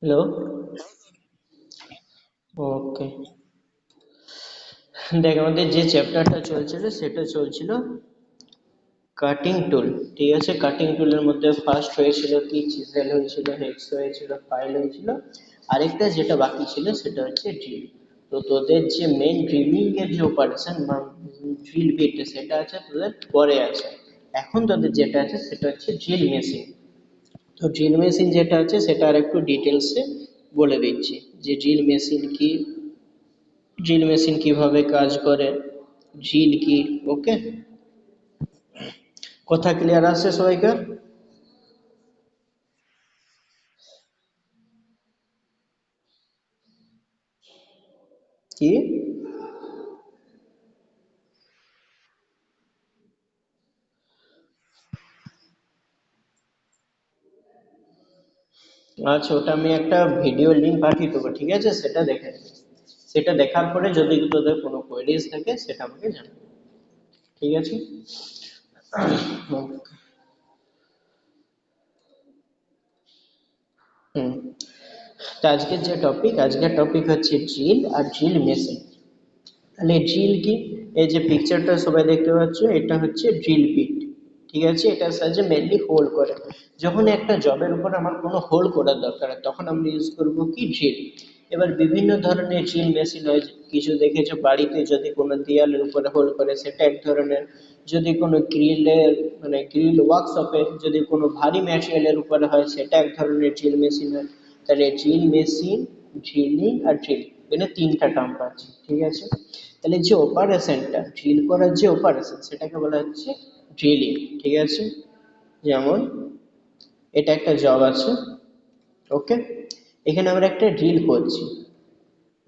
Hello. ওকে, দেখ আমাদের যে চ্যাপ্টারটা চলছিল সেটা চলছিল কাটিং টুল। ঠিক আছে, কাটিং টুলের মধ্যে ফার্স্ট হয়েছিল কি চিসেল হয়েছিল, হেক্স হয়েছিল, ফাইল হয়েছিল, আরেকটা যেটা বাকি ছিল সেটা হচ্ছে ড্রিল। তো তোদের যে মেন ড্রিলিং এর যে অপারেশন বা ড্রিল বিট সেটা আছে তোদের পরে আছে। এখন তোদের যেটা আছে সেটা হচ্ছে ড্রিল মেশিন। তো ড্রিল মেশিন যেটা আছে সেটা আর একটু ডিটেলসে বলে দিচ্ছি যে ড্রিল মেশিন কি, ড্রিল মেশিন কিভাবে কাজ করে, ড্রিল কি। ওকে, কথা ক্লিয়ার আছে সবাইকার? কি? আচ্ছা, ওটা আমি একটা ভিডিও লিঙ্ক পাঠিয়ে দেবো, ঠিক আছে, সেটা দেখে নিবি। সেটা দেখার পরে যদি তোদের কোনো কোয়েরিজ থাকে সেটা আমাকে জানাবি, ঠিক আছে? হুম। হুম। তো আজকের টপিক হচ্ছে ড্রিল আর ড্রিল মেশিন। তাহলে ড্রিল কি? এই যে পিকচারটা সবাই দেখতে পাচ্ছ, এটা হচ্ছে ড্রিল বিট। ঠিক আছে, এটার সাহায্যে মেনলি হোল করে। যখন একটা জবের উপর আমার কোনো হোল করার দরকার হয় তখন আমরা ইউজ করব কি ড্রিল। এবার বিভিন্ন ধরনের ড্রিল মেশিন হয়, কিছু দেখেছো বাড়িতে যদি কোনো দেয়ালের উপরে হোল করে সেটা এক ধরনের, যদি কোনো গ্রিলের মানে গ্রিল ওয়ার্কশপে যদি কোনো ভারী ম্যাটেরিয়ালের উপরে হয় সেটা এক ধরনের ড্রিল মেশিন হয়। তাহলে ড্রিল মেশিন, ড্রিলিং আর ড্রিল, এখানে তিনটা টার্ম আছে, ঠিক আছে? তাহলে যে অপারেশনটা ড্রিল করার যে অপারেশন সেটাকে বলা হচ্ছে ড্রিলিং, ঠিক আছে? যেমন এটা একটা জব আছে, ওকে, এখানে আমরা একটা ড্রিল করছি,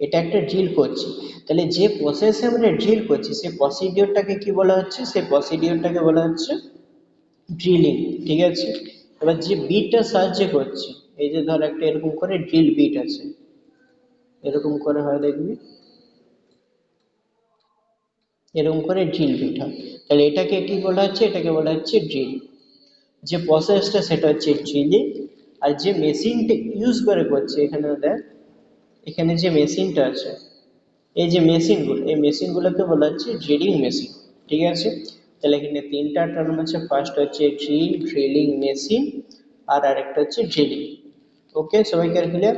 এটা একটা ড্রিল করছি। তাহলে যে প্রসেসে আমরা ড্রিল করছি সেই প্রসিডিওরটাকে কি বলা হচ্ছে? সেই প্রসিডিওরটাকে বলা হচ্ছে ড্রিলিং, ঠিক আছে? এবার যে বিটটা সাহায্য করছি, এই যে ধর একটা এরকম করে ড্রিল বিট আছে, এরকম করে হয় দেখবি, এরকম করে ড্রিল বিট হয়। তাহলে এটাকে কি বলা হচ্ছে? এটাকে বলা হচ্ছে ড্রিল। যে প্রসেসটা সেটা হচ্ছে ড্রিলিং। আর যে মেশিনটা ইউজ করে করছে, এখানে দেখ, এখানে যে মেশিনটা আছে, এই যে মেশিনগুলো, এই মেশিনগুলোকে বলা হচ্ছে ড্রিলিং মেশিন, ঠিক আছে? তাহলে এখানে তিনটা টার্ম আছে, ফার্স্ট হচ্ছে ড্রিল, ড্রিলিং মেশিন, আর আরেকটা হচ্ছে ড্রিলিং। ওকে, সবাইকার ক্লিয়ার?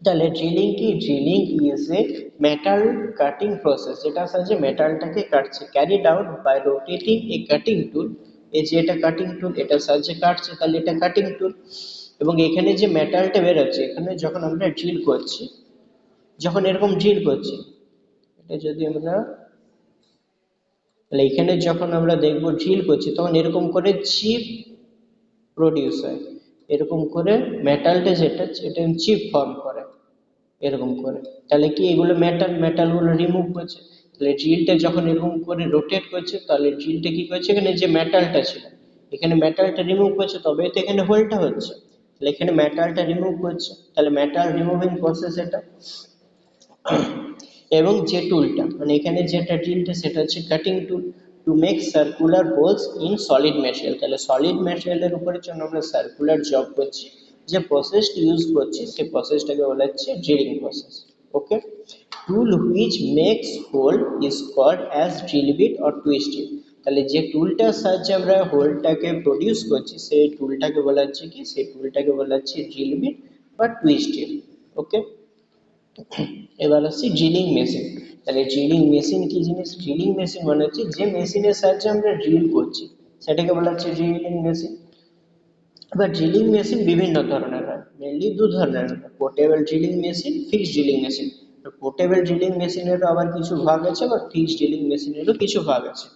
তাহলে ড্রিলিং কি? Drilling is a metal cutting process, যেটা সাহায্যে মেটালটাকে কাটছে, carried out by rotating a cutting tool. এই যে এটা কাটিং টুল, এটার সাহায্যে কাটছে, তাহলে এটা কাটিং টুল। এবং এখানে যে মেটালটা বেরোচ্ছে, এখানে যখন আমরা ড্রিল করছি, যখন এরকম ড্রিল করছি, এটা যদি আমরা, তাহলে এখানে যখন আমরা দেখবো ড্রিল করছি তখন এরকম করে চিপ প্রডিউস হয়, এরকম করে মেটালটা যেটা এটা চিপ ফর্ম করে, এরকম করে। তাহলে কি এগুলো মেটালগুলো রিমুভ করছে। তাহলে ড্রিলটা যখন এরকম করে রোটেট করছে তাহলে ড্রিলটা কি করছে, এখানে যে মেটালটা ছিল এখানে মেটালটা রিমুভ করছে, তবেই তো এখানে হোলটা হচ্ছে। তাহলে এখানে মেটালটা রিমুভ করছে, তাহলে মেটাল রিমুভিং প্রসেস এটা। এবং যে টুলটা মানে এখানে যেটা ড্রিলটা সেটা হচ্ছে cutting tool, to make circular holes in solid material. তাহলে সলিড ম্যাটেরিয়ালের উপরে যখন আমরা সার্কুলার জব করছি, যে প্রসেসটা ইউজ করছি সেই প্রসেসটাকে বলা হচ্ছে drilling process. Okay, tool which makes hole is called as drill bit or twist. তাহলে যে টুলটার সাহায্যে আমরা হোলটাকে প্রডিউস করছি সেই টুলটাকে বলা হচ্ছে কি, সেই টুলটাকে বলা হচ্ছে ড্রিল বিট বা টুইস্ট। ওকে, এবার আসছি ড্রিলিং মেশিন। তাহলে ড্রিলিং মেশিন কি জিনিস? ড্রিলিং মেশিন মানে হচ্ছে যে মেশিনের সাহায্যে আমরা ড্রিল করছি সেটাকে বলা হচ্ছে ড্রিলিং মেশিন। এবার ড্রিলিং মেশিন বিভিন্ন ধরনের হয়, মেনলি দু ধরনের হয়, portable drilling machine, fixed drilling machine. Portable drilling মেশিনেরও আবার কিছু ভাগ আছে, আবার ফিক্সড ড্রিলিং মেশিনেরও কিছু ভাগ আছে।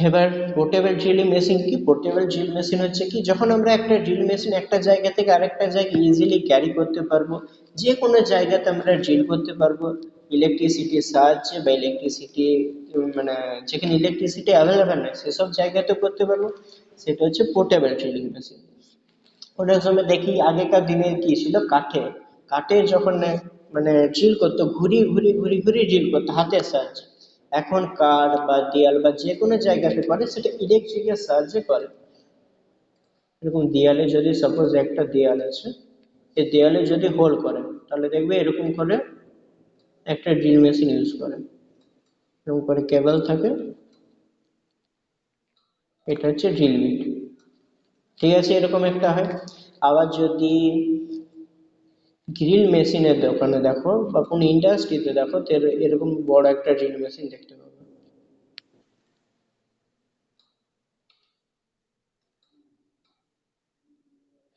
এবার পোর্টেবল ড্রিলিং মেশিন কি? পোর্টেবল ড্রিল মেশিন হচ্ছে কি, যখন আমরা একটা ড্রিল মেশিন একটা জায়গা থেকে আরেকটা জায়গায় ইজিলি ক্যারি করতে পারবো, যে কোনো জায়গাতে আমরা ড্রিল করতে পারবো ইলেকট্রিসিটির সাহায্যে, বা ইলেকট্রিসিটি মানে যেখানে ইলেকট্রিসিটি অ্যাভেলেবেল নেই সেসব জায়গাতে করতে পারবো, সেটা হচ্ছে পোর্টেবল ড্রিলিং মেশিন। ওটার সময় দেখি আগেকার দিনে কি ছিল, কাঠে যখন মানে ড্রিল করতো, ঘুরি ড্রিল করতো হাতের সাহায্যে। এখন কাঠ বা দেয়াল বা যে কোনো জায়গাতে করে সেটা ইলেকট্রিকের সাহায্যে করে। এরকম দেয়ালে যদি সাপোজ একটা দেয়াল আছে, এই দেয়ালে যদি হোল করে তাহলে দেখবে এরকম করে একটা ড্রিল মেশিন ইউজ করে, এরকম করে কেবল থাকে, এটা হচ্ছে ড্রিল বিট। ঠিক আছে, এরকম একটা হয়। আবার যদি গ্রিল মেশিনের দোকানে দেখো বা কোনো ইন্ডাস্ট্রিতে দেখো, তো এরকম বড় একটা ড্রিল মেশিন দেখতে পাবে।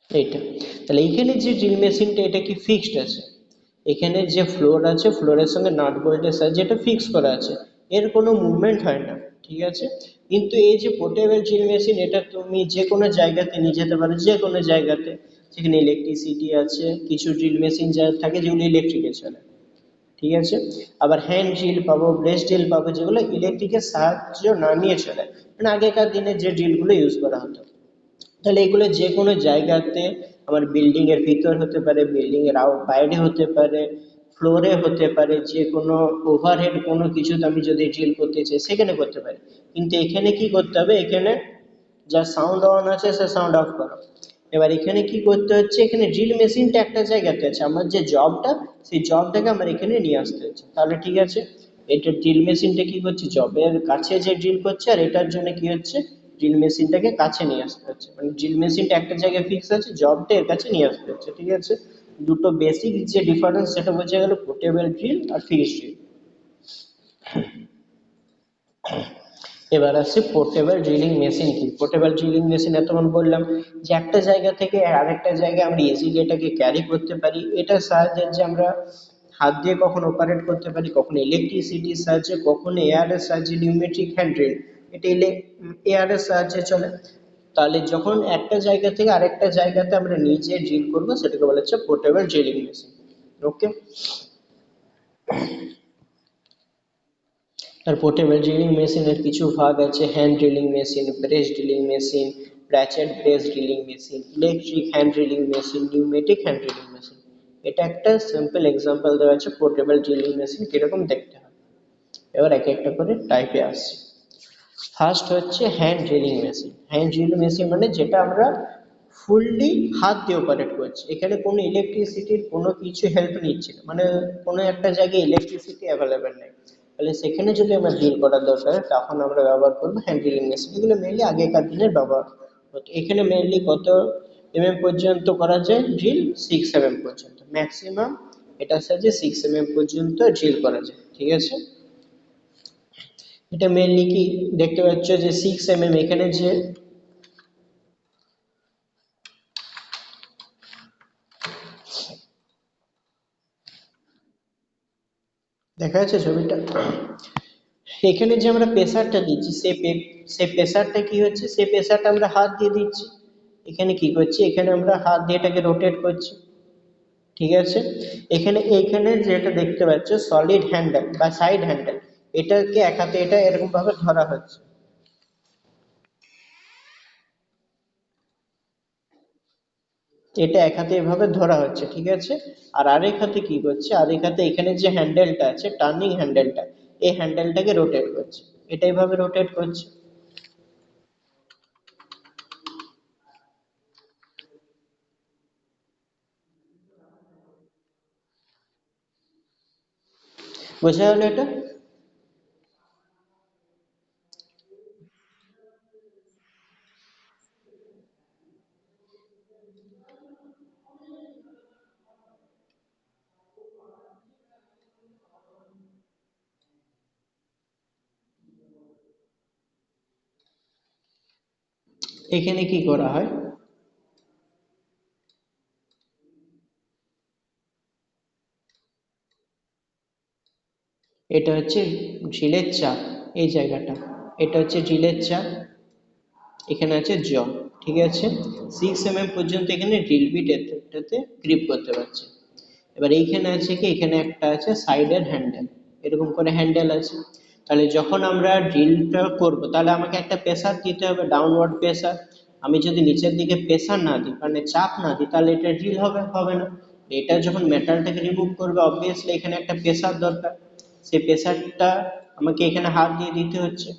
এইটা, তাহলে এইখানে যে ড্রিল মেশিনটা এটা কি ফিক্সড আছে, এখানে যে ফ্লোর আছে ফ্লোরের সঙ্গে নাট বোল্টের সাহায্যে এটা ফিক্স করা আছে, এর কোনো মুভমেন্ট হয় না। ঠিক আছে, কিন্তু এই যে পোর্টেবল ড্রিল মেশিন, এটা তুমি যে কোনো জায়গাতে নিয়ে যেতে পারো, যে কোনো জায়গাতে যেখানে ইলেকট্রিসিটি আছে। কিছু ড্রিল মেশিন যা থাকে যেগুলো ইলেকট্রিকে চলে, ঠিক আছে। আবার হ্যান্ড ড্রিল পাবো, ব্রেস ড্রিল পাবো, যেগুলো ইলেকট্রিকের সাহায্য না নিয়ে চলে, মানে আগেকার দিনে যে ড্রিলগুলো ইউজ করা হতো। তাহলে এগুলো যে কোনো জায়গাতে, আমার বিল্ডিং এর ভিতর হতে পারে, বিল্ডিং এর বাইরে হতে পারে, ফ্লোরে হতে পারে, যে কোনো ওভারহেড কোনো কিছুতে আমি যদি ড্রিল করতে চাই সেখানে করতে পারি। কিন্তু এখানে কি করতে হবে, এখানে যা সাউন্ড অন আছে সে সাউন্ড অফ করো। এবার এখানে কি করতে হচ্ছে, এখানে ড্রিল মেশিনটা একটা জায়গাতে আছে, আমার যে জবটা সেই জবটাকে আমার এখানে নিয়ে আসতে হচ্ছে। তাহলে ঠিক আছে, এটা ড্রিল মেশিনটা কি করছে, জবের কাছে যে ড্রিল করছে, আর এটার জন্য কি হচ্ছে, ড্রিল মেশিনটাকে কাছে নিয়ে আসতে হচ্ছে, মানে ড্রিল মেশিনটা একটা জায়গায় ফিক্স আছে, জবটা এর কাছে নিয়ে আসতে হচ্ছে। ঠিক আছে, দুটো বেসিক যে ডিফারেন্স সেটা বোঝা গেল, পোর্টেবল ড্রিল আর ফিক্সড ড্রিল। এবার আসছে পোর্টেবল ড্রিলিং মেশিন কি। পোর্টেবল ড্রিলিং মেশিন এতক্ষণ বললাম যে একটা জায়গা থেকে আরেকটা জায়গায় আমরা ইজিলি এটাকে ক্যারি করতে পারি, এটার সাহায্যে যে আমরা হাত দিয়ে কখন অপারেট করতে পারি, কখনো ইলেকট্রিসিটির সাহায্যে, কখনো এয়ারের সাহায্যে, নিউমেট্রিক হ্যান্ড ড্রিল, এটা এয়ারের সাহায্যে চলে। তাহলে যখন একটা জায়গা থেকে আরেকটা জায়গাতে আমরা নিজে ড্রিল করবো, সেটাকে বলা হচ্ছে পোর্টেবল ড্রিলিং মেশিন। ওকে, আর পোর্টেবল ড্রিলিং মেশিনের কিছু ভাগ আছে, hand drilling machine, brace drilling machine, ratchet brace drilling machine, electric hand drilling machine, pneumatic hand drilling machine. এটা একটা সিম্পল এক্সাম্পল দেওয়া আছে পোর্টেবল ড্রিলিং মেশিন কিরকম দেখতে হয়। এবার এক একটা করে টাইপে আসছি। ফার্স্ট হচ্ছে hand drilling machine. Hand drilling machine মানে যেটা আমরা ফুললি হাত দিয়ে অপারেট করছি, এখানে কোনো ইলেকট্রিসিটির কোনো কিছু হেল্প নিচ্ছে না, মানে কোনো একটা জায়গায় ইলেকট্রিসিটি অ্যাভেলেবেল নেই, তাহলে সেখানে যদি আমরা ড্রিল করার দরকার হয়, তখন আমরা ব্যবহার করবো হ্যান্ড ড্রিলিং মেশিন। এগুলো মেনলি আগেকার দিনের ব্যবহার হতো। এখানে মেনলি কত পর্যন্ত করা যায় ড্রিল, 6 পর্যন্ত ম্যাক্সিমাম, এটার সাহায্যে 6 পর্যন্ত ড্রিল করা যায়। ঠিক আছে, এটা মেনলি কি দেখতে পাচ্ছ যে 6 এখানে যে দেখা যাচ্ছে ছবিটা, এখানে যে আমরা প্রেসারটা দিচ্ছি সেই প্রেসারটা কি হচ্ছে, সেই প্রেসারটা আমরা হাত দিয়ে দিচ্ছি। এখানে কি করছি, এখানে আমরা হাত দিয়ে এটাকে রোটেট করছি। ঠিক আছে, এখানে এইখানে যেটা দেখতে পাচ্ছ সলিড হ্যান্ডেল বা সাইড হ্যান্ডেল, এটাকে এক হাতে এটা এরকম ভাবে ধরা হচ্ছে, এটা এক হাতে এভাবে ধরা হচ্ছে। ঠিক আছে, আর আরেক হাতে কি করছে, আরেক হাতে এখানে যে হ্যান্ডেলটা আছে, টার্নিং হ্যান্ডেলটা, এই হ্যান্ডেলটাকে রোটেট করছে, এটা এইভাবে রোটেট করছে। বোঝা গেল এটা? এখানে কি করা হয়, এটা হচ্ছে ঝিলের চাপ, এই জায়গাটা, এটা হচ্ছে ঝিলের চাপ, এখানে আছে জ। ঠিক আছে, 6 পর্যন্ত এখানে ড্রিল বিট এটাতে গ্রিপ করতে পারছে। এবার এইখানে আছে কি, এখানে একটা আছে সাইডের হ্যান্ডেল, এরকম করে হ্যান্ডেল আছে। তাহলে যখন আমরা ড্রিলটা করব, তাহলে আমাকে একটা প্রেসার দিতে হবে, ডাউনওয়ার্ড প্রেসার। আমি যদি নিচের দিকে প্রেসার না দিই, মানে চাপ না দিই, তাহলে এটা ড্রিল হবে না। এটা যখন মেটালটাকে রিমুভ করবে, অবভিয়াসলি এখানে একটা প্রেসার দরকার, সেই প্রেসারটা আমাকে এখানে হাত দিয়ে দিতে হচ্ছে।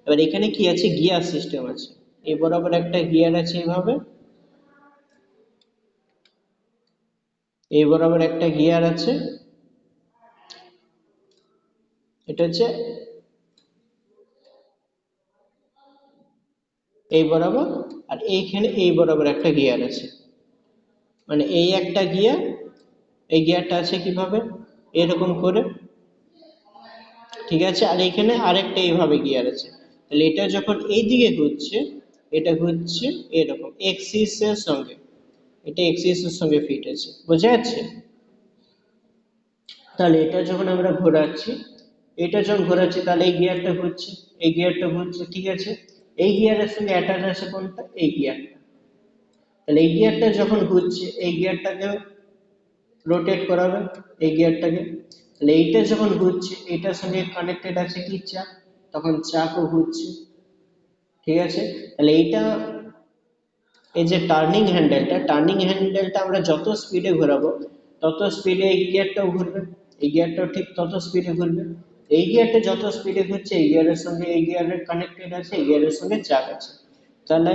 এবার এখানে কি আছে, গিয়ার সিস্টেম আছে, এই বরাবর একটা গিয়ার আছে এইভাবে, এই বরাবর একটা গিয়ার আছে, এটা হচ্ছে এই বরাবর, আর এইখানে এই বরাবর একটা গিয়ার আছে, মানে এই একটা গিয়ার, এই গিয়ারটা আছে কিভাবে এরকম করে, ঠিক আছে, আর এখানে আরেকটা এইভাবে গিয়ার আছে। তাহলে এটা যখন এই দিকে ঘুরছে, এটা ঘুরছে এরকম এক্সিসের সঙ্গে, এটা এক্সিসের সঙ্গে ফিট আছে, বোঝা যাচ্ছে? তাহলে এটা যখন আমরা ঘোরাচ্ছি, এটা যখন ঘোরাচ্ছি তাহলে এই গিয়ারটা ঘুরছে, এই গিয়ারটা ঘুরছে, ঠিক আছে, এই গিয়ারের সঙ্গে অ্যাটাচ আছে কোনটা, এই গিয়ারটা। তাহলে এই গিয়ারটা যখন ঘুরছে এই গিয়ারটাকে রোটেট করাবে, এই গিয়ারটাকে, তাহলে এইটা যখন ঘুরছে এটার সঙ্গে কানেক্টেড আছে কি চাক, তখন চাকও ঘুরছে, ঠিক আছে। তাহলে এইটা, এই যে টার্নিং হ্যান্ডেলটা আমরা যত স্পিডে ঘোরাবো তত স্পিডে এই গিয়ারটাও ঘুরবে, এই গিয়ারটাও ঠিক তত স্পিডে ঘুরবে। এই গিয়ারটা যত স্পিডে ঘুরছে এই গিয়ারের সঙ্গে এই গিয়ারের কানেক্টেড আছে, এই গিয়ারের সঙ্গে চাক আছে। তাহলে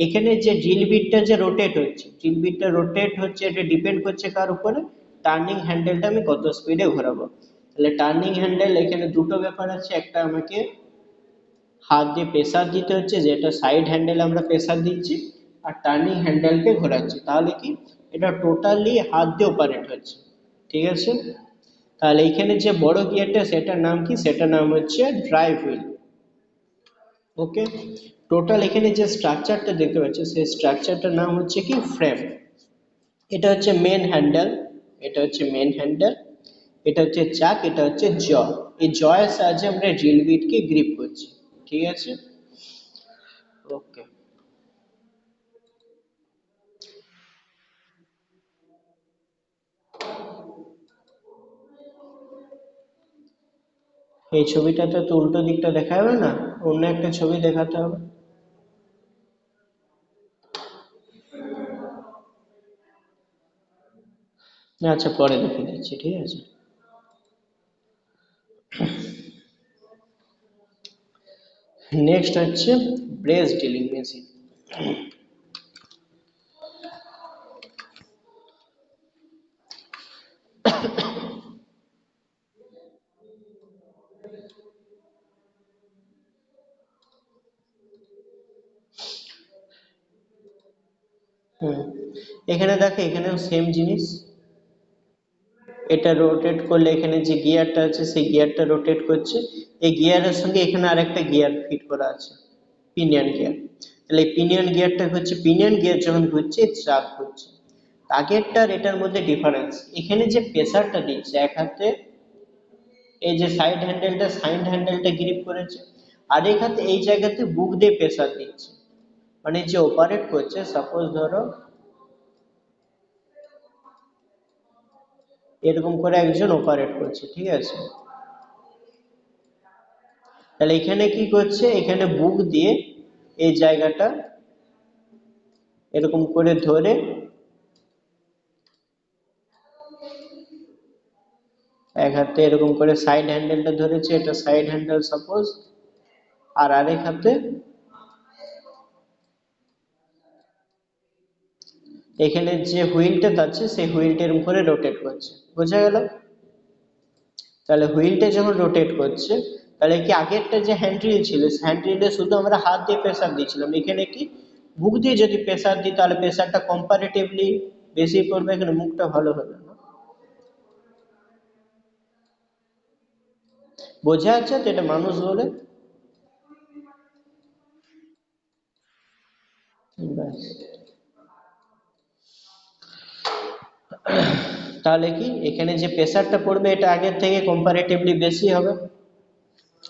এখানে যে ড্রিল বিটটা যে রোটেট হচ্ছে, ড্রিল বিটটা রোটেট হচ্ছে, এটা ডিপেন্ড করছে কার উপরে, টার্নিং হ্যান্ডেলটা আমি কত স্পিডে ঘোরাবো। তাহলে টার্নিং হ্যান্ডেল এখানে দুটো ব্যাপার আছে, একটা আমাকে হাত দিয়ে প্রেসার দিতে হচ্ছে, যেটা সাইড হ্যান্ডেল আমরা প্রেসার দিচ্ছি, আর টার্নিং হ্যান্ডেলকে ঘোরাচ্ছি, তাহলে কি এটা টোটালি হাত দিয়ে অপারেট হচ্ছে, ঠিক আছে। তাহলে এইখানে যে বড় গিয়ারটা সেটার নাম কি, সেটার নাম হচ্ছে ড্রাইভ হুইল। ওকে, টোটাল এখানে যে স্ট্রাকচারটা দেখতে পাচ্ছ সেই স্ট্রাকচারটার নাম হচ্ছে কি ফ্রেম। এটা হচ্ছে মেন হ্যান্ডেল, এটা হচ্ছে মেন হ্যান্ডেল, এটা হচ্ছে চাক, এটা হচ্ছে জ। এই জয়ের সাহায্যে আমরা ড্রিল বিটকে গ্রিপ করছি, ঠিক আছে। ওকে, এই ছবিটাতে তো উল্টো দিকটা দেখা যাবে না, অন্য একটা ছবি দেখাতে হবে। আচ্ছা, পরে দেখে দিচ্ছি, ঠিক আছে। নেক্সট হচ্ছে ব্রেস ড্রিলিং মেশিন। হুম, এখানে দেখো, এখানেও সেম জিনিস, এটা রোটেট করলে এখানে যে গিয়ারটা আছে সেই গিয়ারটা রোটেট করছে, এই গিয়ারের সঙ্গে এখানে আরেকটা গিয়ার ফিট করা আছে, পিনিয়ন গিয়ার। তাহলে এই পিনিয়ন গিয়ারটা হচ্ছে, পিনিয়ন গিয়ার যখন ঘুরছে চাপ ঘুরছে। আগেরটার এটার মধ্যে ডিফারেন্স, এখানে যে প্রেসারটা দিচ্ছে এক হাতে, এই যে সাইড হ্যান্ডেলটা গ্রিপ করেছে, আর এক হাতে এই জায়গাতে বুক দিয়ে প্রেসার দিচ্ছে, মানে যে অপারেট করছে, সাপোজ ধরো এরকম করে একজন অপারেট করছে, ঠিক আছে। তাহলে এখানে কি করছে, এখানে বুক দিয়ে এই জায়গাটা এরকম করে ধরে, এক হাতে এরকম করে সাইড হ্যান্ডেলটা ধরেছে, এটা সাইড হ্যান্ডেল সাপোজ, আর আরেক হাতে এখানে যে হুইলটা আছে সেই হুইলটা এরকম করে রোটেট করছে, বোঝা গেল? তাহলে হুইলটা যখন রোটেট করছে, তাহলে কি আগেরটা যে হ্যান্ড্রিল ছিল, হ্যান্ড্রিলে শুধু আমরা হাত দিয়ে প্রেসার দিচ্ছিলাম, এখানে কি বুক দিয়ে যদি প্রেসার দিই তাহলে প্রেসারটা কম্পারেটিভলি বেশি পড়বে, এখানে মুখটা ভালো হবে না, বোঝা যাচ্ছে তো, এটা মানুষ বলে। ব্যাস, তাহলে কি এখানে যে প্রেসারটা পড়বে এটা আগের থেকে কম্পারেটিভলি বেশি হবে,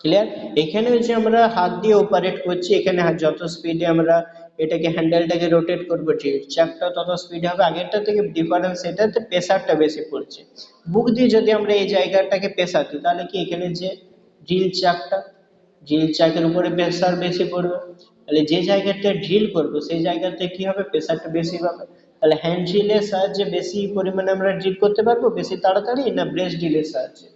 ক্লিয়ার। এখানে যে আমরা হাত দিয়ে অপারেট করছি, এখানে যত স্পিডে আমরা এটাকে হ্যান্ডেলটাকে রোটেট করবো, ঠিক চাকটা তত স্পিডে হবে, আগেরটা থেকে ডিফারেন্স এটাতে প্রেসারটা বেশি পড়ছে। বুক দিয়ে যদি আমরা এই জায়গাটাকে প্রেসার দিই তাহলে কি এখানে যে ড্রিল চাকটা, ড্রিল চাকের উপরে প্রেসার বেশি পড়বে, তাহলে যে জায়গাটা ড্রিল করবো সেই জায়গাতে কি হবে, প্রেসারটা বেশি পাবে। তাহলে হ্যান্ড ড্রিলের সাহায্যে বেশি পরিমাণে আমরা ড্রিল করতে পারবো বেশি তাড়াতাড়ি, না ব্রেস ড্রিলের সাহায্যে?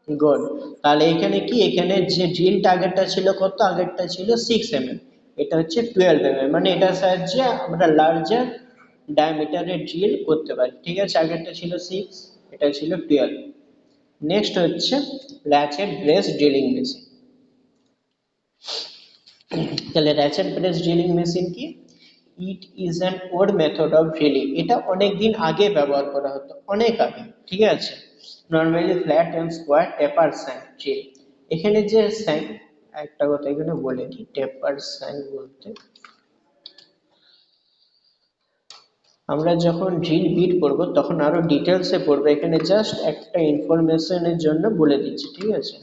গুড। তাহলে এখানে কি, এখানে যে ড্রিল টার্গেটটা ছিল কত, আগেরটা ছিল 6 mm, এটা হচ্ছে 12 mm, মানে এটার সাহায্যে আমরা লার্জার ডায়ামিটারের ড্রিল করতে পারি। ঠিক আছে, আগেরটা ছিল 6, এটা ছিল 12। নেক্সট হচ্ছে র্যাচেট ব্রেস ড্রিলিং মেশিন। তাহলে র্যাচেট ব্রেস ড্রিলিং মেশিন কি? It is an old method of drilling. এটা অনেক দিন আগে ব্যবহার করা হতো, অনেক আগে। ঠিক আছে, normally flat and square taper স্যাং drill. এখানে যে স্যাং, একটা কথা এখানে বলে দিই, টেপার স্যাং বলতে আমরা যখন ড্রিল বিট করব তখন আরো ডিটেলসে পড়বো, এখানে জাস্ট একটা ইনফরমেশনের জন্য বলে দিচ্ছি। ঠিক আছে,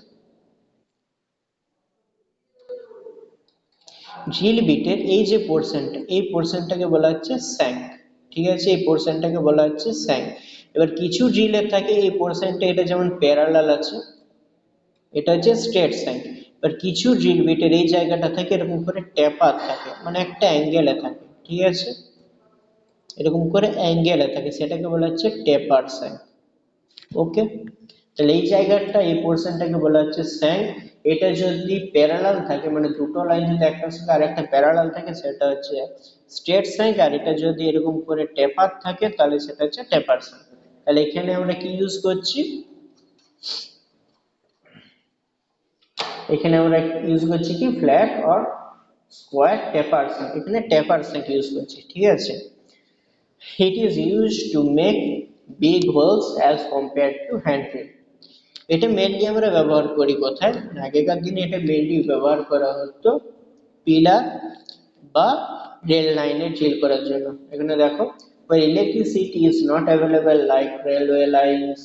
ড্রিল বিটের এই যে পোর্শনটা, এই পোর্শনটাকে বলা হচ্ছে স্যাং। ঠিক আছে, এই পোর্শনটাকে বলা হচ্ছে স্যাং। এবার কিছু ড্রিলের থাকে এই পোর্শনটা, এটা যেমন প্যারালাল আছে, এটা হচ্ছে স্ট্রেট স্যাং। এবার কিছু ড্রিল বিটের এই জায়গাটা থাকে এরকম করে ট্যাপার থাকে, মানে একটা অ্যাঙ্গেলে থাকে। ঠিক আছে, এরকম করে অ্যাঙ্গেলে থাকে, সেটাকে বলা হচ্ছে টেপার স্যাং। ওকে, তাহলে এই জায়গাটা, এই পোর্শনটাকে বলা হচ্ছে স্যাং। এটা যদি প্যারালাল থাকে, মানে দুটো লাইন যদি একটার সঙ্গে আরেকটা প্যারালাল থাকে, সেটা হচ্ছে স্ট্রেট স্যাং। আর এটা যদি এরকম করে টেপার থাকে তাহলে সেটা হচ্ছে টেপার স্যাং। তাহলে এখানে আমরা কি ইউজ করছি, এখানে আমরা ইউজ করছি কি ফ্ল্যাট অর স্কোয়ার টেপার স্যাং, এখানে টেপার স্যাং ইউজ করছি। ঠিক আছে, it is used to make big holes as compared to hand drill. এটা মেনলি আমরা ব্যবহার করি কোথায়, আগেকার দিনে এটা মেনলি ব্যবহার করা হতো পিলার বা রেল লাইনে ড্রিল করার জন্য। এখানে দেখো, where electricity is not available like railway lines,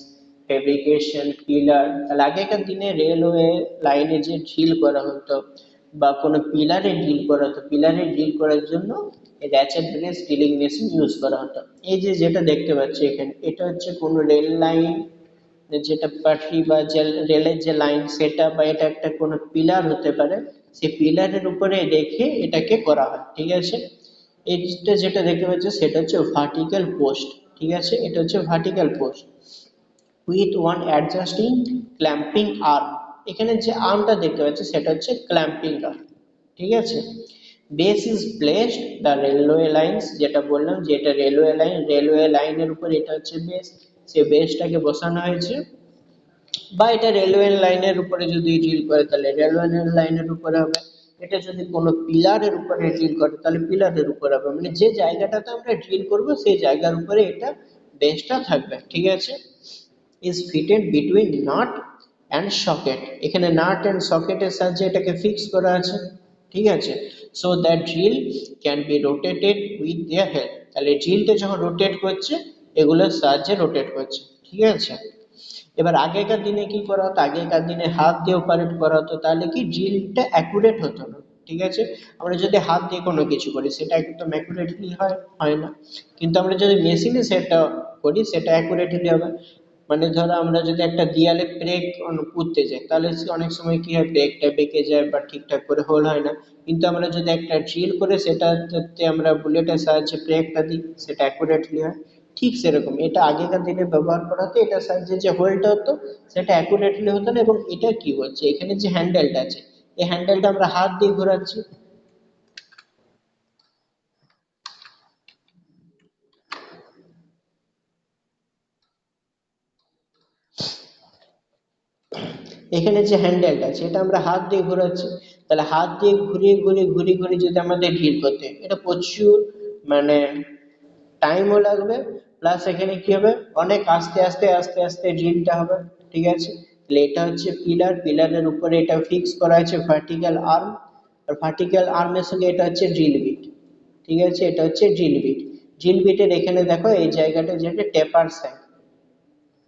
fabrication, pillar। তাহলে আগেকার দিনে রেলওয়ে লাইনে যে ড্রিল করা হতো বা কোনো পিলারে ড্রিল করা হতো, পিলারে ড্রিল করার জন্য এই ratchet brace drilling machine use করা হতো। এই যে যেটা দেখতে পাচ্ছি এখানে, এটা হচ্ছে কোনো রেল লাইন, যেটা পাটরি বা রেলের যে লাইন সেটা, বা এটা একটা কোনো পিলার হতে পারে, সেই পিলারের উপরে রেখে এটাকে করা হয়। ঠিক আছে, এইটা যেটা দেখতে পাচ্ছ সেটা হচ্ছে ভার্টিক্যাল পোস্ট। ঠিক আছে, এটা হচ্ছে vertical post with one adjusting clamping arm. এখানে যে আর্মটা দেখতে পাচ্ছ সেটা হচ্ছে ক্ল্যাম্পিং আর্ম। ঠিক আছে, base is placed the railway lines, যেটা বললাম যে এটা রেলওয়ে লাইন, রেলওয়ে লাইনের উপর এটা হচ্ছে বেস, সে বেসটাকে বসানো হয়েছে। বা এটা রেলওয়ে লাইনের উপরে যদি ড্রিল করে তাহলে রেলওয়ে লাইনের উপরে হবে, এটা যদি কোনো পিলারের উপরে ড্রিল করে তাহলে পিলারের উপরে হবে, মানে যে জায়গাটাতে আমরা ড্রিল করব সেই জায়গার উপরে এটা বেসটা থাকবে। ঠিক আছে, is fitted between nut and socket. এখানে নাট অ্যান্ড সকেটের সাহায্যে এটাকে ফিক্স করা আছে। ঠিক আছে, so that drill can be rotated with their help. তাহলে ড্রিলটা যখন রোটেট করছে এগুলোর সাহায্যে রোটেট করছে। ঠিক আছে, এবার আগেকার দিনে কি করা হতো, আগেকার দিনে হাত দিয়ে অপারেট করা হতো, তাহলে কি ড্রিলটা অ্যাকুরেট হতো না। ঠিক আছে, আমরা যদি হাত দিয়ে কোনো কিছু করি সেটা একদম অ্যাকুরেটলি হয় না, কিন্তু আমরা যদি মেশিনে সেটা করি সেটা অ্যাকুরেটলি হবে। মানে ধরো আমরা যদি একটা দেয়ালে ব্রেক পুঁততে যাই তাহলে অনেক সময় কি হয়, ব্রেকটা বেঁকে যায় বা ঠিকঠাক করে হোল হয় না। কিন্তু আমরা যদি একটা ড্রিল করে সেটাতে আমরা বুলেটের সাহায্যে ব্রেকটা দিই, সেটা অ্যাকুরেটলি হয়। ঠিক সেরকম এটা আগেকার দিনে ব্যবহার করা হতো, এটার সাহায্যে যে হোলটা হতো সেটা অ্যাকুরেটলি হতো না। এবং এটা কি হচ্ছে, এখানে যে হ্যান্ডেলটা আছে, এই হ্যান্ডেলটা আমরা হাত দিয়ে ঘোরাচ্ছি। এখানে যে হ্যান্ডেলটা আছে এটা আমরা হাত দিয়ে ঘোরাচ্ছি, তাহলে হাত দিয়ে ঘুরিয়ে ঘুরিয়ে ঘুরিয়ে ঘুরিয়ে যদি আমাদের ড্রিল করতে হয়, এটা প্রচুর মানে টাইমও লাগবে, প্লাস এখানে কি হবে, অনেক আস্তে আস্তে আস্তে আস্তে ড্রিলটা হবে। ঠিক আছে, তাহলে এটা হচ্ছে পিলার, পিলারের উপরে এটা ফিক্স করা আছে ভার্টিক্যাল আর্ম, আর ভার্টিক্যাল আর্মের সঙ্গে এটা হচ্ছে ড্রিল বিট। ঠিক আছে, এটা হচ্ছে ড্রিল বিট। ড্রিল বিটের এখানে দেখো এই জায়গাটা যেটা টেপার সাইড।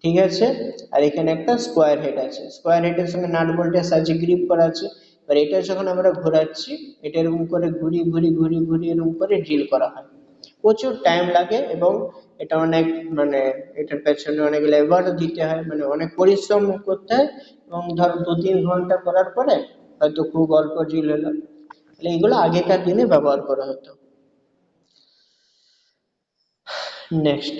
ঠিক আছে, আর এখানে একটা স্কোয়ার হেড আছে, স্কোয়ার হেডের সঙ্গে নাট বল্টের সাহায্যে গ্রিপ করা আছে। এবার এটা যখন আমরা ঘোরাচ্ছি, এটা এরকম করে ঘুরিয়ে ঘুরিয়ে ঘুরিয়ে ঘুরিয়ে এরকম করে ড্রিল করা হয়। প্রচুর টাইম লাগে এবং এটা অনেক মানে এটার পেছনে অনেক লেবারও দিতে হয়, মানে অনেক পরিশ্রম করতে হয়। এবং ধরো 2-3 ঘন্টা করার পরে হয়তো খুব অল্প ড্রিল হলো। তাহলে এগুলো আগেকার দিনে ব্যবহার করা হতো। নেক্সট,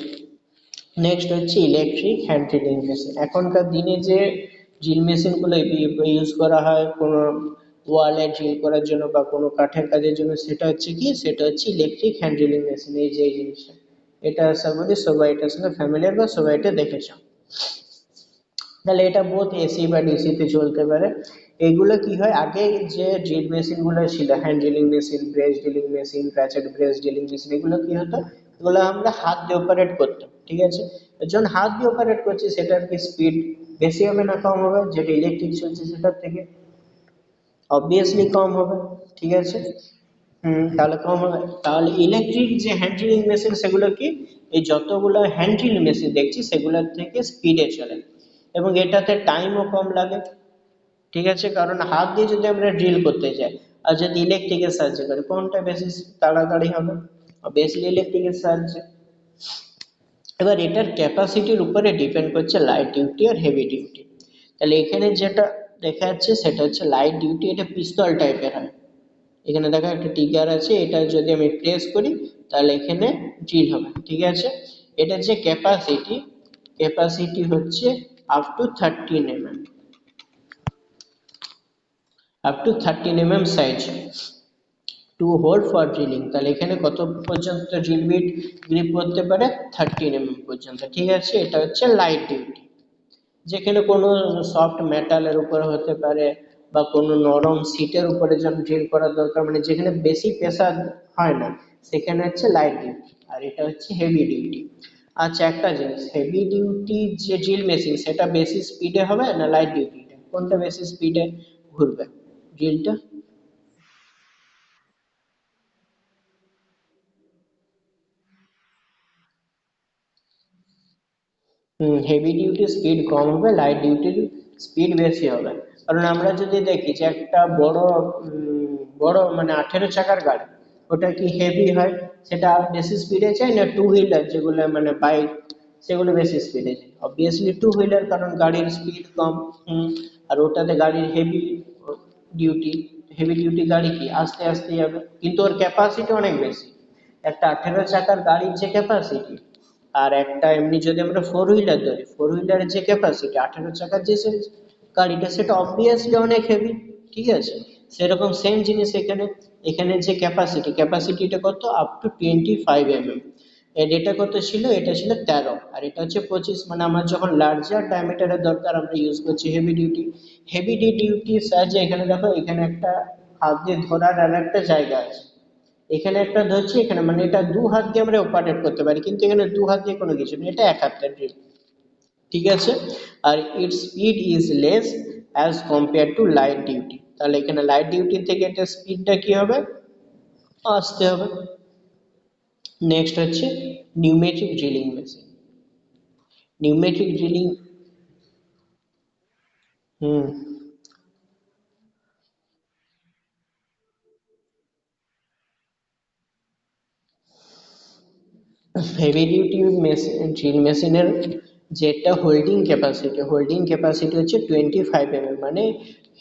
নেক্সট হচ্ছে ইলেকট্রিক হ্যান্ড ড্রিলিং মেশিন। এখনকার দিনে যে ড্রিল মেশিনগুলো ইউজ করা হয় কোনো ওয়ালে ড্রিল করার জন্য বা কোনো কাঠের কাজের জন্য, সেটা হচ্ছে কি, সেটা হচ্ছে ইলেকট্রিক হ্যান্ড ড্রিলিং মেশিন। এই যে এই জিনিসটা, এটা আশা করি সবাই এটার সঙ্গে ফ্যামিলিয়ার বা সবাই এটা দেখেছো। তাহলে এটা বোথ এসি বা ডিসিতে চলতে পারে। এগুলো কি হয়, আগে যে ড্রিল মেশিন গুলো ছিল, hand drilling machine, brace drilling machine, ratchet brace drilling machine, এগুলো কি হতো, এগুলো আমরা হাত দিয়ে অপারেট করতাম, ঠিক আছে। যখন হাত দিয়ে অপারেট করছি সেটার কি স্পিড বেশি হবে না কম হবে, যেটা ইলেকট্রিক চলছে সেটার থেকে? অবভিয়াসলি কম হবে, ঠিক আছে। তাহলে কম হবে। তাহলে ইলেকট্রিক যে হ্যান্ড ড্রিলিং মেশিন সেগুলো কি, এই যতগুলো হ্যান্ড ড্রিল মেশিন দেখছি সেগুলোর থেকে স্পিডে চলে, এবং এটাতে টাইমও কম লাগে, ঠিক আছে। কারণ হাত দিয়ে যদি আমরা ড্রিল করতে যাই আর যদি ইলেকট্রিকের সাহায্যে করি, কোনটা বেশি তাড়াতাড়ি হবে? অবভিয়াসলি ইলেকট্রিকের সাহায্যে। এবার এটার ক্যাপাসিটির উপরে ডিপেন্ড করছে লাইট ডিউটি আর হেভি ডিউটি। তাহলে এখানে যেটা দেখা যাচ্ছে সেটা হচ্ছে লাইট ডিউটি, এটা পিস্তল টাইপের হয়। এখানে দেখো একটা টিকার আছে, এটা যদি আমি প্রেস করি তাহলে এখানে ড্রিল হবে, ঠিক আছে। এটার যে ক্যাপাসিটি, ক্যাপাসিটি হচ্ছে up to 13 mm, up to 13 mm size to hold for drilling. তাহলে এখানে কত পর্যন্ত ড্রিল বিট গ্রিপ করতে পারে? 13 mm পর্যন্ত, ঠিক আছে। এটা হচ্ছে লাইট ডিউটি, যেখানে কোনো সফট মেটালের উপরে হতে পারে বা কোনো নরম সিটের উপরে যখন ড্রিল করার দরকার, মানে যেখানে বেশি প্রেসার হয় না, সেখানে হচ্ছে লাইট ডিউটি। আর এটা হচ্ছে হেভি ডিউটি। আচ্ছা, একটা জিনিস, হেভি ডিউটি যে ড্রিল মেশিন সেটা বেশি স্পিডে হবে না লাইট ডিউটিটা, কোনটা বেশি স্পিডে ঘুরবে ড্রিলটা? হেভি ডিউটি স্পিড কম হবে, লাইট ডিউটির স্পিড বেশি হবে। কারণ আমরা যদি দেখি যে একটা বড় বড় মানে 18 চাকার গাড়ি, ওটা কি হেভি হয়, সেটা বেশি স্পিডে যায় না টু হুইলার যেগুলো মানে বাইক, সেগুলো বেশি স্পিডে যায়? অবভিয়াসলি টু হুইলার, কারণ গাড়ির স্পিড কম। আর ওটাতে গাড়ির হেভি ডিউটি, হেভি ডিউটি গাড়ি কি আস্তে আস্তে যাবে, কিন্তু ওর ক্যাপাসিটি অনেক বেশি। একটা 18 চাকার গাড়ির যে ক্যাপাসিটি আর একটা এমনি যদি আমরা ফোর হুইলার ধরি, ফোর হুইলারের যে ক্যাপাসিটি 18 চাকার যে গাড়িটা, সেটা অবভিয়াসলি অনেক হেভি, ঠিক আছে। সেরকম সেম জিনিস এখানে, এখানে যে ক্যাপাসিটি, ক্যাপাসিটিটা কত? Up to 25 mm। এর এটা কত ছিল? এটা ছিল 13, আর এটা হচ্ছে 25। মানে আমার যখন লার্জার ডায়ামিটারের দরকার আমরা ইউজ করছি হেভি ডিউটি। হেভি ডিউটির সাহায্যে এখানে দেখো, এখানে একটা হাত দিয়ে ধরার আর একটা জায়গা আছে, এখানে একটা ধরছি, এখানে মানে এটা দু হাত দিয়ে আমরা অপারেট করতে পারি, কিন্তু এখানে দু হাত দিয়ে কোনো কিছু নেই, এটা এক হাতের ড্রিল, ঠিক আছে। আর its speed is less as compare to light duty. তাহলে এখানে লাইট ডিউটি থেকে এটা স্পিডটা কি হবে? আসতে হবে। নেক্সট হচ্ছে pneumatic drilling machine. Pneumatic drilling, hmm, heavy duty drill মেশিনের যেটা হোল্ডিং ক্যাপাসিটি হচ্ছে 25 mm, মানে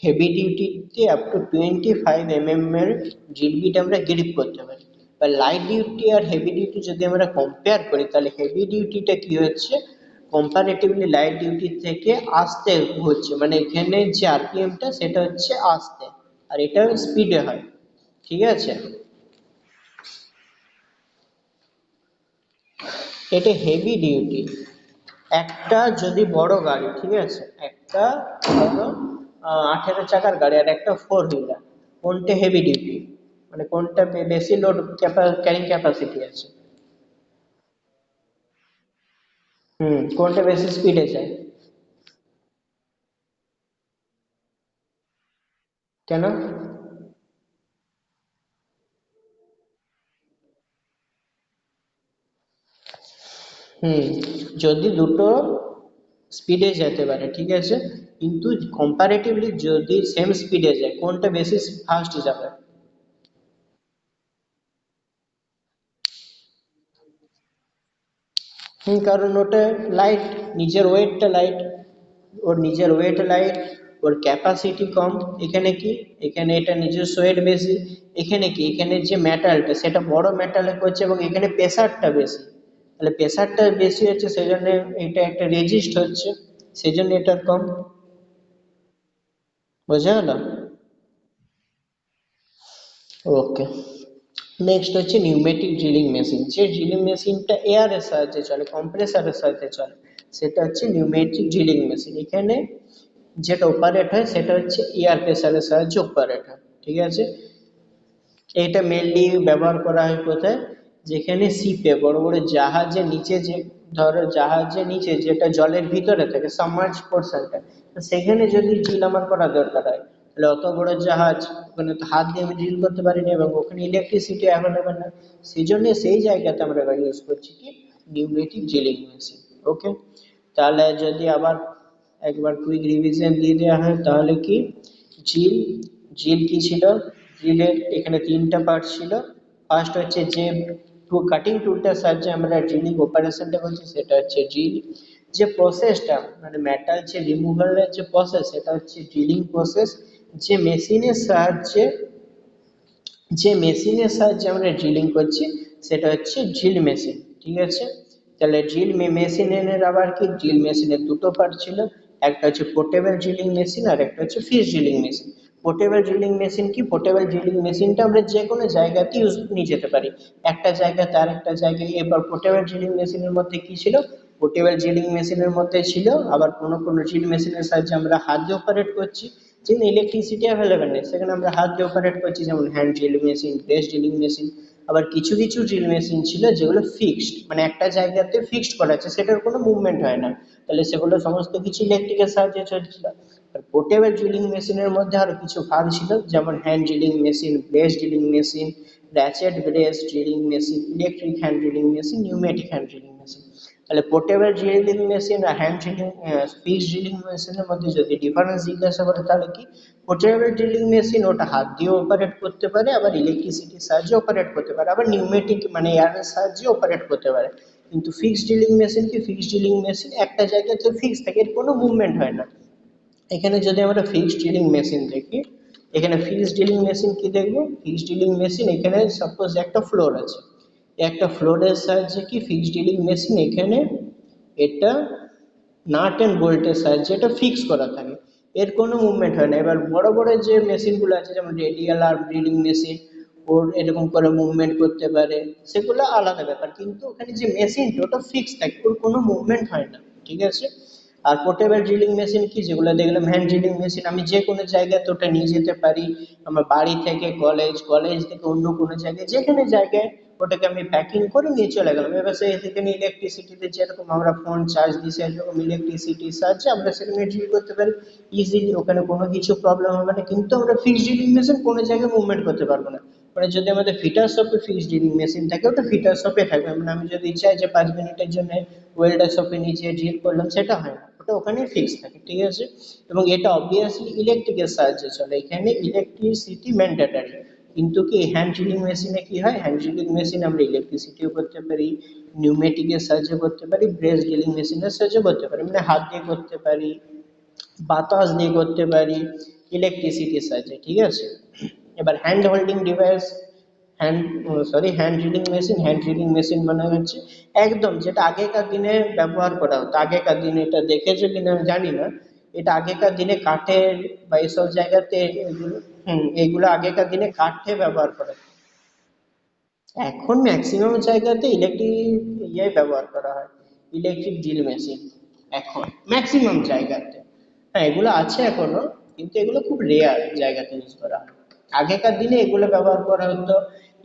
হেভি ডিউটিতে আপ টু 25 mm এর ড্রিল বিট আমরা গ্রিপ করতে পারি। বা লাইট ডিউটি আর হেভি ডিউটি যদি আমরা কম্পেয়ার করি, তাহলে হেভি ডিউটিটা কি হচ্ছে, কম্পারেটিভলি লাইট ডিউটির থেকে আস্তে হচ্ছে, মানে এখানে যে আরপিএমটা সেটা হচ্ছে আস্তে, আর এটা স্পিডে হয়, ঠিক আছে। এটা হেভি ডিউটি। একটা যদি বড় গাড়ি, ঠিক আছে, একটা ধরো 18 চাকার গাড়ি আর একটা ফোর হুইলার, কোনটা হেভি ডিউটি, মানে কোনটা বেশি লোড ক্যারিং ক্যাপাসিটি আছে? কোনটা বেশি স্পিডে যায়? কেন? হুম যদি দুটো স্পিডে যেতে পারে, ঠিক আছে, কিন্তু কম্পারেটিভলি যদি সেম স্পিডে যায়, কোনটা বেশি ফাস্ট যাবে? কারণ ওটা লাইট, নিজের ওয়েটটা লাইট, ওর নিজের ওয়েট লাইট, ওর ক্যাপাসিটি কম। এখানে কি, এখানে এটা নিজস্ব ওয়েট বেশি। এখানে কি, এখানে যে মেটালটা সেটা বড় মেটালে করছে এবং এখানে প্রেসারটা বেশি, তাহলে প্রেসারটা বেশি হচ্ছে সেজন্য এটা একটা রেজিস্ট হচ্ছে, সেজন্য এটা কম। বোঝা গেল? ওকে। নেক্সট হচ্ছে নিউমেটিক ড্রিলিং মেশিন। যে ড্রিলিং মেশিনটা এয়ারের সাহায্যে চলে, কম্প্রেসারের সাহায্যে চলে, সেটা হচ্ছে নিউমেটিক ড্রিলিং মেশিন। এখানে যেটা অপারেট হয় সেটা হচ্ছে এয়ার প্রেসারের সাহায্যে অপারেট হয়, ঠিক আছে। এটা মেনলি ব্যবহার করা হয় কোথায়, যেখানে শিপে, বড় বড় জাহাজের নিচে, যে ধরো জাহাজের নিচে যেটা জলের ভিতরে থাকে সাবমার্জ পোর্শনটা, সেখানে যদি ড্রিল আমার করা দরকার হয়, তাহলে অত বড় জাহাজ ওখানে তো হাত দিয়ে আমি ড্রিল করতে পারি না, এবং ওখানে ইলেকট্রিসিটি অ্যাভেলেবেল না। সেই জন্য সেই জায়গাতে আমরা ইউজ করছি কি, নিউমেটিক ড্রিলিং মেশিন। ওকে, তাহলে যদি আবার একবার কুইক রিভিশন দিয়ে দেওয়া হয় তাহলে কি, ড্রিল, ড্রিল কি ছিল, ড্রিলের এখানে তিনটা পার্ট ছিল। ফার্স্ট হচ্ছে যে কাটিং টুলটার সাহায্যে আমরা ড্রিলিং অপারেশনটা করছি সেটা হচ্ছে ড্রিল। যে প্রসেসটা মানে মেটাল যে রিমুভালের যে প্রসেস সেটা হচ্ছে ড্রিলিং প্রসেস। যে মেশিনের সাহায্যে, যে মেশিনের সাহায্যে আমরা ড্রিলিং করছি সেটা হচ্ছে ড্রিল মেশিন, ঠিক আছে। তাহলে ড্রিল মেশিনের আবার কি, ড্রিল মেশিনের দুটো পার্ট ছিল, একটা হচ্ছে পোর্টেবল ড্রিলিং মেশিন আর একটা হচ্ছে fixed drilling machine. Portable drilling machine কি, পোর্টেবল ড্রিলিং মেশিনটা আমরা যে কোনো জায়গাতে ইউজ নিয়ে যেতে পারি, একটা জায়গা তার একটা জায়গায়। এবার পোর্টেবল ড্রিলিং মেশিনের মধ্যে কি ছিল, পোর্টেবল ড্রিলিং মেশিনের মধ্যে ছিল আবার কোনো কোনো ড্রিল মেশিনের সাহায্যে আমরা হাত দিয়ে অপারেট করছি, যেখানে ইলেকট্রিসিটি অ্যাভেলেবেল নেই সেখানে আমরা হাত দিয়ে অপারেট করছি, যেমন hand drill machine, brace drilling machine. আবার কিছু কিছু ড্রিল মেশিন ছিল যেগুলো ফিক্সড, মানে একটা জায়গাতে ফিক্সড করা আছে, সেটার কোনো মুভমেন্ট হয় না, তাহলে সেগুলো সমস্ত কিছু ইলেকট্রিকের সাহায্যে চলছিল। আর পোর্টেবল ড্রিলিং মেশিনের মধ্যে আরো কিছু ভাগ ছিল, যেমন hand drilling machine, brace drilling machine, ratchet brace drilling machine, electric hand drilling machine, pneumatic hand drilling machine. তাহলে পোর্টেবল ড্রিলিং মেশিন আর হ্যান্ড ড্রিলিং, ফিক্সড ড্রিলিং মেশিনের মধ্যে যদি ডিফারেন্স জিজ্ঞাসা করে তাহলে কি, পোর্টেবল ড্রিলিং মেশিন ওটা হাত দিয়ে অপারেট করতে পারে, আবার ইলেকট্রিসিটির সাহায্যে অপারেট করতে পারে, আবার নিউমেটিক মানে এয়ারের সাহায্যে অপারেট করতে পারে। কিন্তু ফিক্সড ড্রিলিং মেশিন কি, ফিক্সড ড্রিলিং মেশিন একটা জায়গাতে ফিক্স থাকে, এর কোনো মুভমেন্ট হয় না। এখানে যদি আমরা ফিক্সড ড্রিলিং মেশিন দেখি, এখানে ফিক্সড ড্রিলিং মেশিন কি দেখবো, ফিক্সড ড্রিলিং মেশিন এখানে সাপোজ একটা ফ্লোর আছে, একটা ফ্লোরের সাহায্যে কি ফিক্সড ড্রিলিং মেশিন এখানে এটা নাট অ্যান্ড বোল্টের সাহায্যে এটা ফিক্স করা থাকে, এর কোনো মুভমেন্ট হয় না। এবার বড় বড় যে মেশিনগুলো আছে যেমন রেডিয়াল আর্ম ড্রিলিং মেশিন, ওর এরকম করে মুভমেন্ট করতে পারে, সেগুলো আলাদা ব্যাপার, কিন্তু ওখানে যে মেশিনটা ওটা ফিক্স থাকে, ওর কোনো মুভমেন্ট হয় না, ঠিক আছে। আর পোর্টেবল ড্রিলিং মেশিন কি, যেগুলো দেখলাম হ্যান্ড ড্রিলিং মেশিন, আমি যে কোনো জায়গাতে ওটা নিয়ে যেতে পারি, আমার বাড়ি থেকে কলেজ, কলেজ থেকে অন্য কোনো জায়গায়, যেখানে জায়গায় ওটাকে আমি প্যাকিং করে নিয়ে চলে গেলাম। এবার সেই সেখানে ইলেকট্রিসিটিতে যেরকম আমরা ফোন চার্জ দিই সেরকম ইলেকট্রিসিটির সাহায্যে আমরা সেখানে ড্রিল করতে পারি ইজিলি, ওখানে কোনো কিছু প্রবলেম হবে না। কিন্তু আমরা ফিক্সড ড্রিলিং মেশিন কোনো জায়গায় মুভমেন্ট করতে পারবো না। মানে যদি আমাদের ফিটার শপে ফিক্সড ড্রিলিং মেশিন থাকে ওটা ফিটার শপে থাকবে, মানে আমি যদি চাই যে 5 মিনিটের জন্য ওয়েল্ডার শপে নিচে ড্রিল করলাম, সেটা হয় না, ওটা ওখানেই ফিক্স থাকে, ঠিক আছে। এবং এটা অবভিয়াসলি ইলেকট্রিকের সাহায্যে চলে, এখানে ইলেকট্রিসিটি ম্যান্ডেটরি। কিন্তু কি হ্যান্ড ড্রিলিং মেশিনে কি হয়, হ্যান্ড ড্রিলিং মেশিন আমরা ইলেকট্রিসিটিও করতে পারি, নিউমেটিকের সাহায্যে করতে পারি, ব্রেস ড্রিলিং মেশিনের সাহায্যে করতে পারি, মানে হাত দিয়ে করতে পারি, বাতাস দিয়ে করতে পারি, ইলেকট্রিসিটির সাহায্যে, ঠিক আছে। এবার hand holding device, hand hand drilling machine, hand drilling machine মানে হচ্ছে একদম যেটা আগেকার দিনে ব্যবহার করা হতো, আগেকার দিনে এটা দেখেছো কিনা আমি জানি না, এটা আগেকার দিনে কাঠের বা এইসব জায়গাতে এগুলো, এগুলো আগেকার দিনে কাঠে ব্যবহার করা হতো। এখন ম্যাক্সিমাম জায়গাতে ইলেকট্রিক ইয়ে ব্যবহার করা হয়, ইলেকট্রিক ড্রিল মেশিন এখন ম্যাক্সিমাম জায়গাতে। হ্যাঁ এগুলো আছে এখনো, কিন্তু এগুলো খুব রেয়ার জায়গাতে ইউজ করা হয়। আগেকার দিনে এগুলো ব্যবহার করা হতো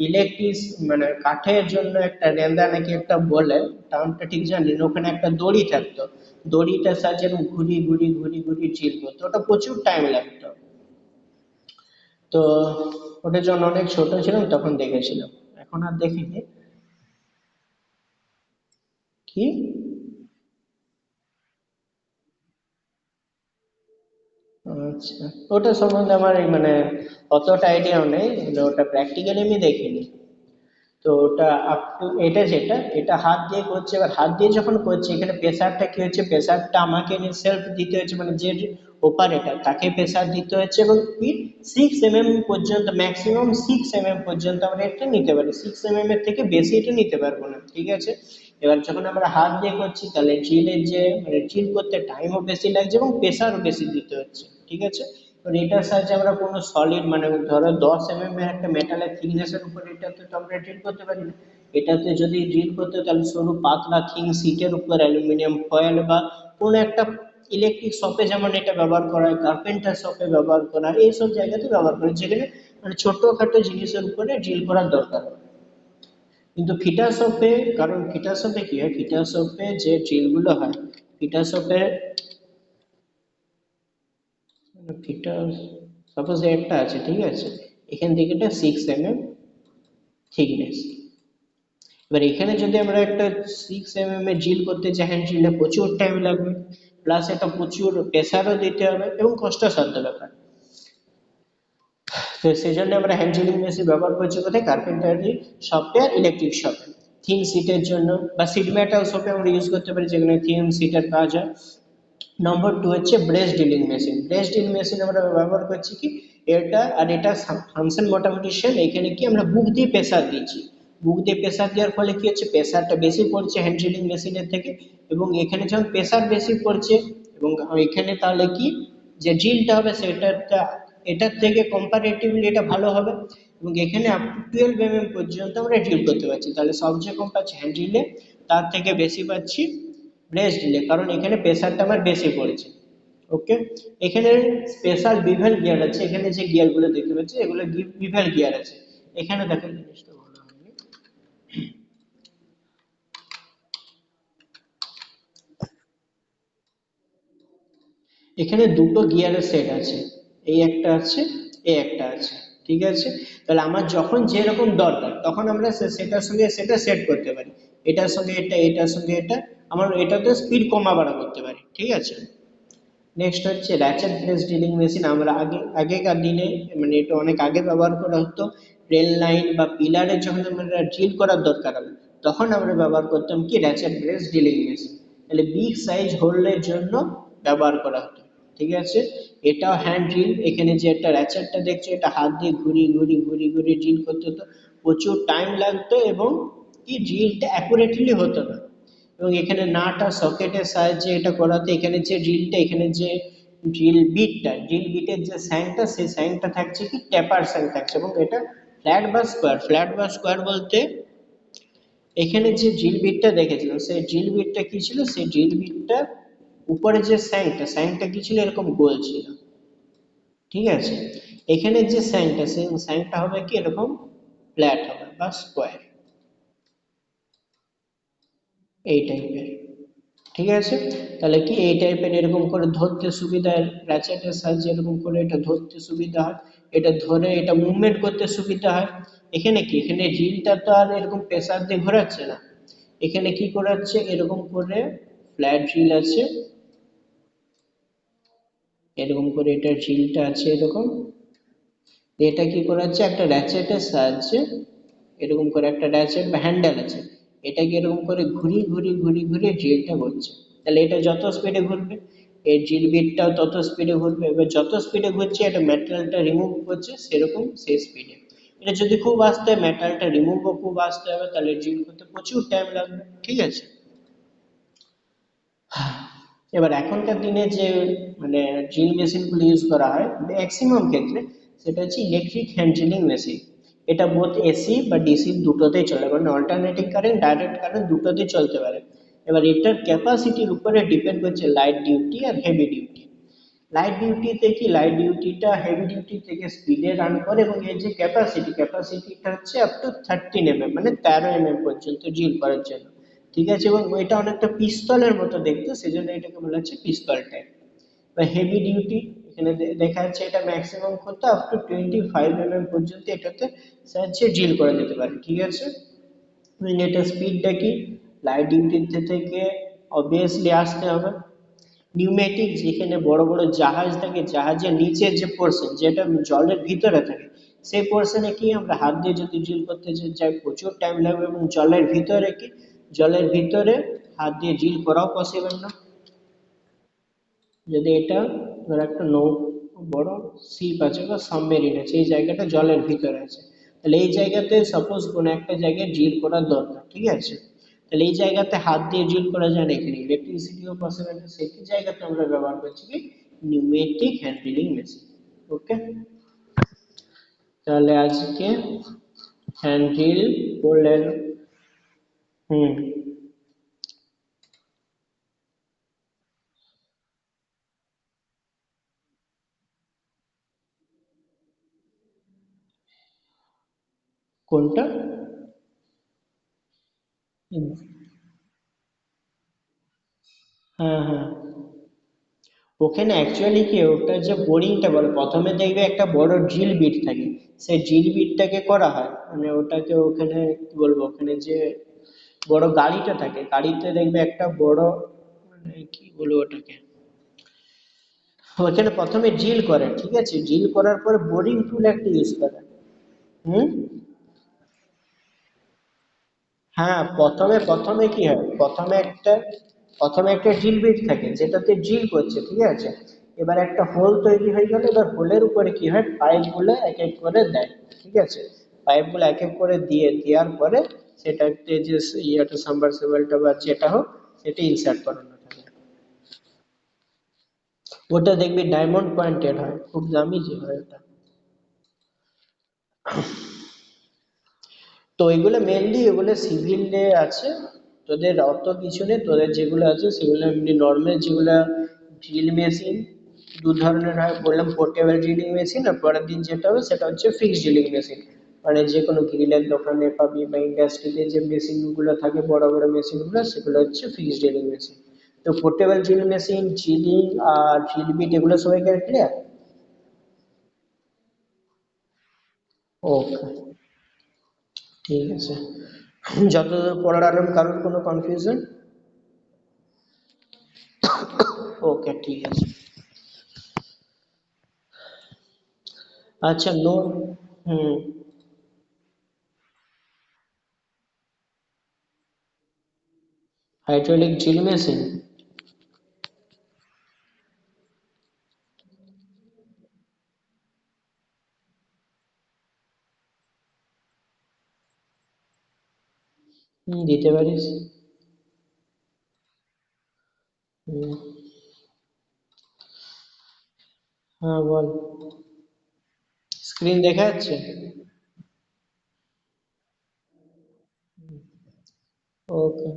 ইলেকট্রিক, মানে কাঠের জন্য একটা রেন্দা নাকি একটা বলে, টার্মটা ঠিক জানি না, ওখানে একটা দড়ি থাকতো, দড়িটার সাহায্যে এরকম ঘুরি ঘুরি ঘুরি ঘুরি ড্রিল করতো, ওটা প্রচুর টাইম লাগতো। তো ওটা যখন অনেক ছোট ছিলাম তখন দেখেছিলাম, এখন আর দেখিনি। কি? আচ্ছা, ওটা সম্বন্ধে আমার এই মানে অতটা আইডিয়াও নেই, মানে ওটা প্র্যাকটিক্যালি আমি দেখিনি। তো ওটা এটা যেটা এটা হাত দিয়ে করছে, এবার হাত দিয়ে যখন করছে এখানে প্রেসারটা কি হচ্ছে, প্রেসারটা আমাকে সেলফ দিতে হচ্ছে, মানে যে অপারেটর তাকে প্রেসার দিতে হচ্ছে, এবং কি 6 mm পর্যন্ত, ম্যাক্সিমাম 6 mm পর্যন্ত আমরা এটা নিতে পারি, 6 mm এর থেকে বেশি এটা নিতে পারবো না, ঠিক আছে। এবার যখন আমরা হাত দিয়ে করছি তাহলে ড্রিলের যে মানে ড্রিল করতে টাইমও বেশি লাগছে এবং প্রেসারও বেশি দিতে হচ্ছে, ঠিক আছে। তো এটার সাহায্যে আমরা কোনো সলিড মানে ধরো 10 mm এর একটা মেটালের থিকনেসের উপর এটাতে তো আমরা ড্রিল করতে পারি না। এটাতে যদি ড্রিল করতে হয় তাহলে সরু পাতলা থিন শিটের উপর অ্যালুমিনিয়াম ফয়েল বা কোনো একটা ইলেকট্রিক শপে যেমন এটা ব্যবহার করা হয়, কার্পেন্টার শপে ব্যবহার করা হয়, এইসব জায়গাতে ব্যবহার করে যেখানে মানে ছোটখাটো জিনিসের উপরে ড্রিল করার দরকার হয়। কিন্তু ফিটার শপে, কারণ ফিটার শপে কি হয়, ফিটার শপে যে ড্রিলগুলো হয়, ফিটার শপে ফিটার সাপোজ একটা আছে, ঠিক আছে, এখান থেকে এটা 6 mm থিকনেস। এবার এখানে যদি আমরা একটা 6 mm এর ড্রিল করতে চাই, হ্যান্ড ড্রিলে প্রচুর টাইম লাগবে, প্লাস এটা প্রচুর প্রেসারও দিতে হবে এবং কষ্টসাধ্য ব্যাপার। তো সেই জন্য আমরা হ্যান্ড ড্রিলিং মেশিন ব্যবহার করছি কোথায়, কার্পেন্টারি শপে আর ইলেকট্রিক শপে। থিন সিটের জন্য বা সিট মেটাল শপে আমরা ইউজ করতে পারি যেখানে থিন সিটের কাজ হয়। নম্বর 2 হচ্ছে brace drilling machine. Brace drill machine আমরা ব্যবহার করছি কি, এটা আর এটা ফাংশন মোটামুটি সেম। এখানে কি আমরা বুক দিয়ে প্রেসার দিচ্ছি, বুক দিয়ে প্রেসার দেওয়ার ফলে কি হচ্ছে, প্রেসারটা বেশি পড়ছে হ্যান্ড ড্রিলিং মেশিনের থেকে। এবং এখানে যখন প্রেসার বেশি পড়ছে এবং এখানে তাহলে কি যে ড্রিলটা হবে সেটা এটার থেকে কম্পারেটিভলি এটা ভালো হবে। এবং এখানে আপ টু 12 mm পর্যন্ত আমরা ড্রিল করতে পারছি, তাহলে সবচেয়ে কম পাচ্ছি হ্যান্ড ড্রিলে, তার থেকে বেশি পাচ্ছি ব্রেস ড্রিলে, কারণ এখানে প্রেসারটা আমার বেশি পড়েছে। ওকে, এখানে স্পেশাল বিভেল গিয়ার আছে, এখানে যে গিয়ারগুলো দেখতে পাচ্ছি এগুলো বিভেল গিয়ার আছে। এখানে দেখেন জিনিসটা ভালো হয়নি, এখানে দুটো গিয়ারের সেট আছে, এই একটা আছে, এই একটা আছে, ঠিক আছে। তাহলে আমার যখন যেরকম দরকার তখন আমরা সেটার সঙ্গে সেটা সেট করতে পারি, এটার সঙ্গে এটা, এটার সঙ্গে এটা, আমার এটাতে স্পিড কমা বাড়া করতে পারি, ঠিক আছে। নেক্সট হচ্ছে র্যাচেট ব্রেস ড্রিলিং মেশিন। আমরা আগেকার দিনে মানে এটা অনেক আগে ব্যবহার করা হতো, রেল লাইন বা পিলারে যখন আমরা ড্রিল করার দরকার হবে তখন আমরা ব্যবহার করতাম কি র্যাচেট ব্রেস ড্রিলিং মেশিন। তাহলে বিগ সাইজ হোলের জন্য ব্যবহার করা হতো, ঠিক আছে। এটাও হ্যান্ড ড্রিল, এখানে যে একটা র্যাচেটটা দেখছো এটা হাত দিয়ে ঘুরি ড্রিল করতে হতো, প্রচুর টাইম লাগতো এবং কি ড্রিলটা অ্যাকুরেটলি হতো না। এবং এখানে নাট আর সকেটের সাহায্যে এটা করাতে এখানে যে ড্রিলটা, এখানে যে ড্রিল বিটের যে স্যাংটা, সেই স্যাংটা থাকছে কি টেপার স্যাং থাকছে এবং এটা ফ্ল্যাট বা স্কোয়ার। ফ্ল্যাট বা স্কোয়ার বলতে এখানে যে ড্রিল বিটটা দেখেছিলাম সেই ড্রিল বিটটা কি ছিল, সেই ড্রিল বিটটা উপরে যে স্যাংটা কি ছিল, এরকম গোল ছিল, ঠিক আছে। এখানে যে স্যাংটা, সেই স্যাংটা হবে কি এরকম ফ্ল্যাট হবে বা স্কোয়ার, এই টাইপের, ঠিক আছে। তাহলে কি এই টাইপের এরকম করে ধরতে সুবিধা, র্যাচেটের সাহায্যে এরকম করে এটা ধরতে সুবিধা হয়, এটা ধরে এটা মুভমেন্ট করতে সুবিধা হয়। এখানে কি, এখানে রিলটা তো আর এরকম প্রেসার দিয়ে ঘোরাচ্ছে না, এখানে কি করাচ্ছে এরকম করে ফ্ল্যাট রিল আছে, এরকম করে এটা রিলটা আছে এরকম, এটা কি করাচ্ছে একটা র্যাচেটের সাহায্যে, এরকম করে একটা র্যাচেট বা হ্যান্ডেল আছে, এটাকে এরকম করে ঘুরিয়ে ড্রিলটা করছে। তাহলে এটা যত স্পিডে ঘুরবে এই ড্রিল বিটটাও তত স্পিডে ঘুরবে, এবার যত স্পিডে ঘুরছে এটা মেটেরিয়ালটা রিমুভ করছে সেরকম সেই স্পিডে। এটা যদি খুব আস্তে হয় মেটালটা রিমুভও খুব আস্তে হবে, তাহলে ড্রিল করতে প্রচুর টাইম লাগবে, ঠিক আছে। এবার এখনকার দিনে যে মানে ড্রিল মেশিনগুলো ইউজ করা হয় ম্যাক্সিমাম ক্ষেত্রে, সেটা হচ্ছে ইলেকট্রিক হ্যান্ড ড্রিলিং মেশিন। এটা বোথ এসি বা ডিসি দুটোতেই চলে, মানে অল্টারনেটিং কারেন্ট ডাইরেক্ট কারেন্ট দুটোতেই চলতে পারে। এবার এটার ক্যাপাসিটির উপরে ডিপেন্ড করছে লাইট ডিউটি আর হেভি ডিউটি। লাইট ডিউটিটা হেভি ডিউটি থেকে স্পিডে রান করে এবং এর যে ক্যাপাসিটিটা হচ্ছে আপ টু 13 mm মানে 13 mm পর্যন্ত ড্রিল করার জন্য, ঠিক আছে। এবং এটা অনেকটা পিস্তলের মতো দেখতে, সেজন্য এটাকে বলা হচ্ছে পিস্তল টাইপ। বা হেভি ডিউটি, এখানে দেখা যাচ্ছে এটা ম্যাক্সিমাম করতে আপ টু 25 mm পর্যন্ত এটাতে সাহায্যে ড্রিল করা যেতে পারে, ঠিক আছে। এটার স্পিডটা কি, লাইট ডিউটিতে থেকে অবভিয়াসলি আসতে হবে। নিউমেটিক, যেখানে বড় বড় জাহাজ থাকে, জাহাজের নিচের যে পোর্শন যেটা জলের ভিতরে থাকে, সেই পোর্শনে কি আমরা হাত দিয়ে যদি ড্রিল করতে যাই প্রচুর টাইম লাগবে এবং জলের ভিতরে হাত দিয়ে ড্রিল করাও পসিবল না। যদি এটা ধর একটা বড় শিপ আছে বা সাবমেরিন আছে, এই জায়গাটা জলের ভিতরে আছে, তাহলে এই জায়গাতে সাপোজ কোনো একটা জায়গায় ড্রিল করার দরকার, ঠিক আছে। তাহলে এই জায়গাতে হাত দিয়ে ড্রিল করা যায় না, এখানে ইলেকট্রিসিটিও পসিবল না, সেই জায়গাতে আমরা ব্যবহার করছি কি নিউমেটিক হ্যান্ড ড্রিলিং মেশিন। ওকে, তাহলে আজকে হ্যান্ড্রিল বললেন। হুম। কোনটা? হুম, হ্যাঁ হ্যাঁ। ওখানে অ্যাকচুয়ালি কি, ওটা যে বোরিংটা বলে, প্রথমে দেখবে একটা বড় ড্রিল বিট থাকে, সেই ড্রিল বিটটাকে করা হয়, মানে ওটাকে ওখানে কি বলবো, ওখানে যে বড় গাড়িটা থাকে, গাড়িতে দেখবে একটা বড়, মানে কি বলবো ওটাকে, ওখানে প্রথমে ড্রিল করে, ঠিক আছে, ড্রিল করার পর বোরিং টুল একটা ইউজ করে। হুম। হ্যাঁ, প্রথমে প্রথমে কি হয়, প্রথমে একটা ড্রিল বিট থাকে যেটাতে ড্রিল করছে, ঠিক আছে। এবার একটা হোল তৈরি হয়ে গেল, এবার হোলের উপরে কি হয়, পাইপগুলো এক এক করে দেয়, ঠিক আছে। পাইপগুলো এক এক করে দেওয়ার পরে সেটাতে যে ইয়েটা সাবমার্সিবলটা বা যেটা হোক, সেটা ইনসার্ট করানো থাকে। ওটা দেখবি ডায়মন্ড পয়েন্টেড হয়, খুব দামি যে হয় ওটা। তো এগুলো মেনলি, এগুলো সিভিলে আছে, তোদের অত কিছু নেই, তোদের যেগুলো আছে সেগুলো এমনি নর্মাল, যেগুলো ড্রিল মেশিন দু ধরনের হয় বললাম, পোর্টেবল ড্রিলিং মেশিন, আর পরের দিন যেটা হবে সেটা হচ্ছে ফিক্সড ড্রিলিং মেশিন, মানে যে কোনো গ্রিলের দোকানে পাবি বা ইন্ডাস্ট্রিতে যে মেশিনগুলো থাকে, বড় বড় মেশিনগুলো, সেগুলো হচ্ছে ফিক্সড ড্রিলিং মেশিন। তো পোর্টেবল ড্রিল মেশিন, ড্রিলিং আর ড্রিল বিট, এগুলো সবাই ক্লিয়ার? ওকে, ঠিক আছে। যতদূর পড়ার আলাম, কারোর কোনো কনফিউশন? ওকে, ঠিক আছে। আচ্ছা, নো। হুম। Hydraulic drill machine. হুম, দিতে পারিস। হুম। হ্যাঁ, বল। স্ক্রিন দেখা যাচ্ছে? ওকে।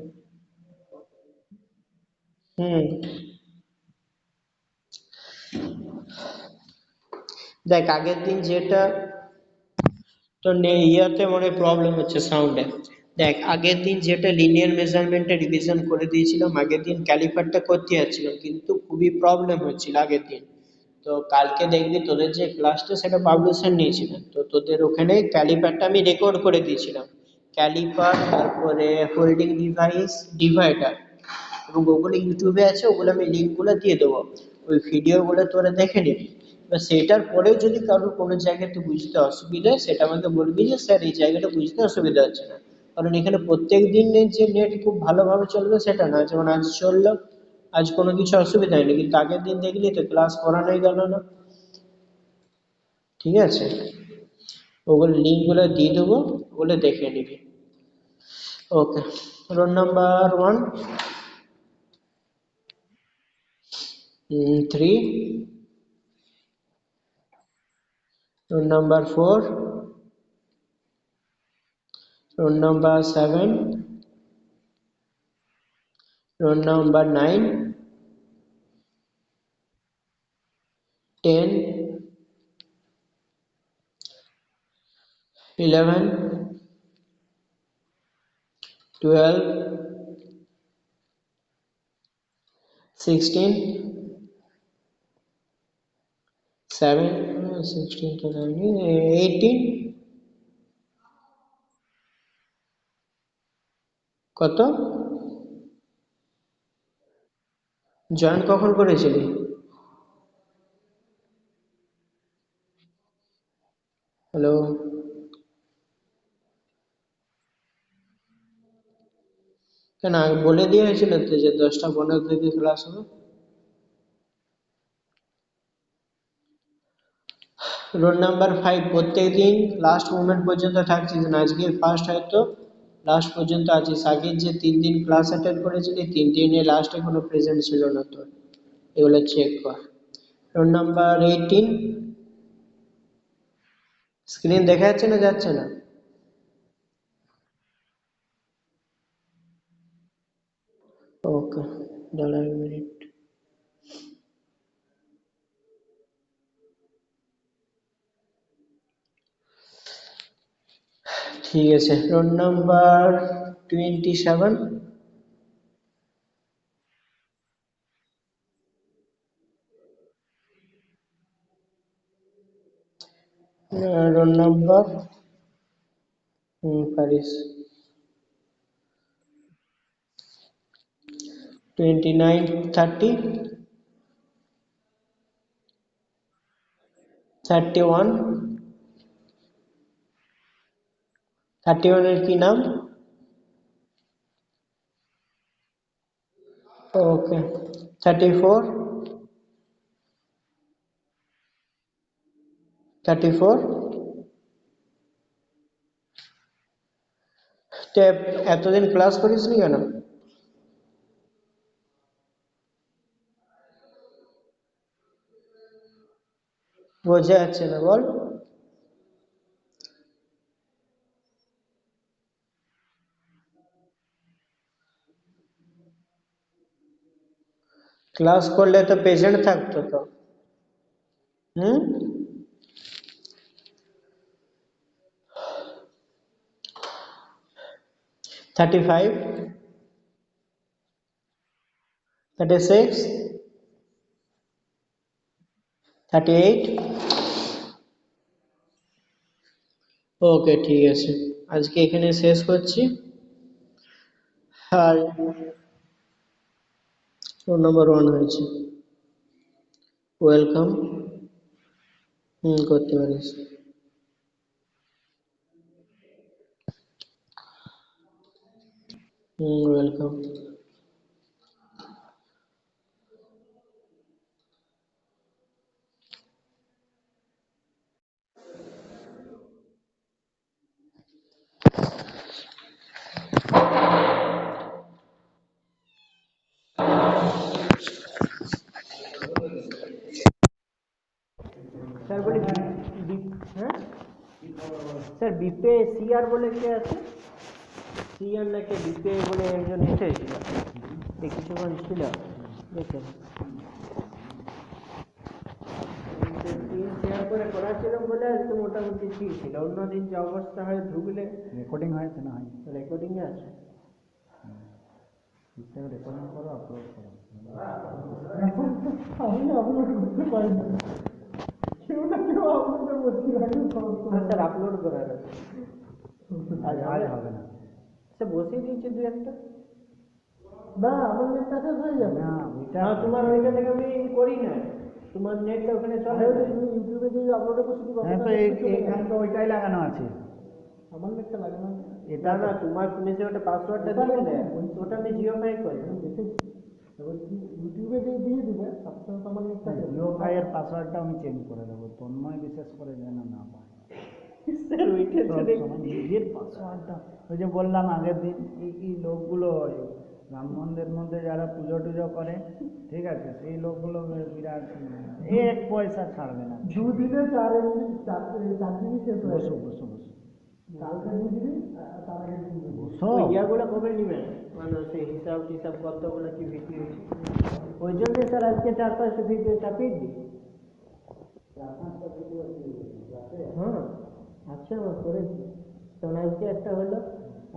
হুম। দেখ, আগের দিন যেটা, তো ইয়াতে মনে প্রবলেম হচ্ছে সাউন্ডে। দেখ, আগের দিন যেটা লিনিয়ার মেজারমেন্টে রিভিশন করে দিয়েছিলাম, আগের দিন ক্যালিপারটা করতে যাচ্ছিলাম, কিন্তু খুবই প্রবলেম হচ্ছিল আগের দিন। তো কালকে দেখবি তোদের যে ক্লাসটা, সেটা পাবলিশন নিয়েছিলাম, তো তোদের ওখানে ক্যালিপারটা আমি রেকর্ড করে দিয়েছিলাম। ক্যালিপার, তারপরে হোল্ডিং ডিভাইস, ডিভাইডার, এবং ওগুলো ইউটিউবে আছে, ওগুলো আমি লিঙ্কগুলো দিয়ে দেবো, ওই ভিডিওগুলো তোরা দেখে নিবি। এবার সেটার পরেও যদি কারোর কোনো জায়গাতে বুঝতে অসুবিধা হয়, সেটা আমাকে বলবি যে স্যার এই জায়গাটা বুঝতে অসুবিধা হচ্ছে না। কারণ এখানে প্রত্যেক দিনের যে নেট খুব ভালোভাবে চলবে সেটা না, যেমন আজ চললো, আজ কোনো কিছু অসুবিধা হয়নি, কিন্তু আগের দিন দেখলি তো ক্লাস করানোই গেল না। ঠিক আছে, ওগুলো লিঙ্কগুলো দিয়ে দেবো, ওগুলো দেখে নিবি। Okay. Roll number one. 3। Roll number 4। Roll number 7। Roll number 9। 10। 11। 12। 16। 7, 16 to 18। কত? জয়েন কখন করেছিলি? হ্যালো? কেন, আগে বলে দেওয়া হয়েছিল তো যে 10টা 15 থেকে ক্লাস হবে। রোল নাম্বার 5 প্রত্যেকদিন লাস্ট মোমেন্ট পর্যন্ত থাকছিস না, আজকে ফার্স্ট হয়তো লাস্ট পর্যন্ত আছিস, আগের যে 3 দিন ক্লাস অ্যাটেন্ড করেছিলি, 3 দিনে লাস্টে কোনো প্রেজেন্ট ছিল না তোর, এগুলো চেক কর। Roll number 18। স্ক্রিন দেখা যাচ্ছে না যাচ্ছে না? ওকে, দাঁড়া 1 মিনিট। ঠিক আছে, রোল নাম্বার 27। রোল নাম্বার পারিস 29, 30, 31। 31 এর কি নাম? ওকে, 34, 34। তো এতদিন ক্লাস করিসনি কেন? বোঝা যাচ্ছে না, বল। ক্লাস করলে তো পেশেন্ট থাকতো তো। হুম। 35, 36, 38। ওকে, ঠিক আছে, আজকে এখানে শেষ করছি। আর রোল নাম্বার 1 হয়েছে। ওয়েলকাম। করতে পারিস। ওয়েলকাম। স্যার বলি হ্যাঁ স্যার বিপে সিআর বলে কে আছে? সিআর নাকি বিপে বলে একজন এসেছিল, কিছুক্ষণ ছিল, দেখেন স্ক্রিন শেয়ার করে করাছিলাম বলে আজকে মোটামুটি ঠিক ছিল। অন্যদিন যে অবস্থা হয় ঢুকলে রেকর্ডিং হয়েছে না হয়? রেকর্ডিং আছে। রেকর্ডিং করো, আপলোড করো। আমি আপলোড করতে পারি না, কেউ না কেউ আপলোডে বসে রাখে। স্যার আপলোড করার আছে, আজ হবে না। সে বসিয়ে দিয়েছে 2-1টা। না, আমার নেটটা শেষ হয়ে যাবে। না, না, তোমার ওইটা থেকে আমি করি না, তোমার নেটটা ওখানে চলে। তুমি ইউটিউবে যে আপলোড করছো কি হ্যাঁ, তো এইখানে তো ওইটাই লাগানো আছে। আমার নেটটা লাগানো আছে। এটা না, তোমার তুমি যে ওটা পাসওয়ার্ডটা দিলে ওটা আমি জিওফাই করি। ইউটিউবে যে দিয়ে দিবে সবসময় তো আমার নেটটা জিও ফাইয়ের পাসওয়ার্ডটা আমি চেঞ্জ করে দেবো, তন্ময় বিশেষ করে যেন না পায়। স্যার ওইটা ছেড়ে নিজের পাসওয়ার্ডটা, ওই যে বললাম আগের দিন, এই লোকগুলো রাম মন্দিরের মধ্যে যারা পুজো টুজো করে, ঠিক আছে, সেই লোকগুলো বিরাট এক পয়সা ছাড়বে না। দুদিনে 4 জিবি শেষ হয়ে বসো বসো বসো কালকে 2 জিবি, তার আগে 2 জিবি। বসো। ইয়াগুলো কবে নিবেন? মানে সেই হিসাব টিসাব কতগুলো কি বিক্রি হয়েছে, ওই জন্যই স্যার আজকে 4-5 ভিডিও চাপিয়ে দিই। হ্যাঁ, আচ্ছা, আমার করেছি, তখন আজকে একটা হলো,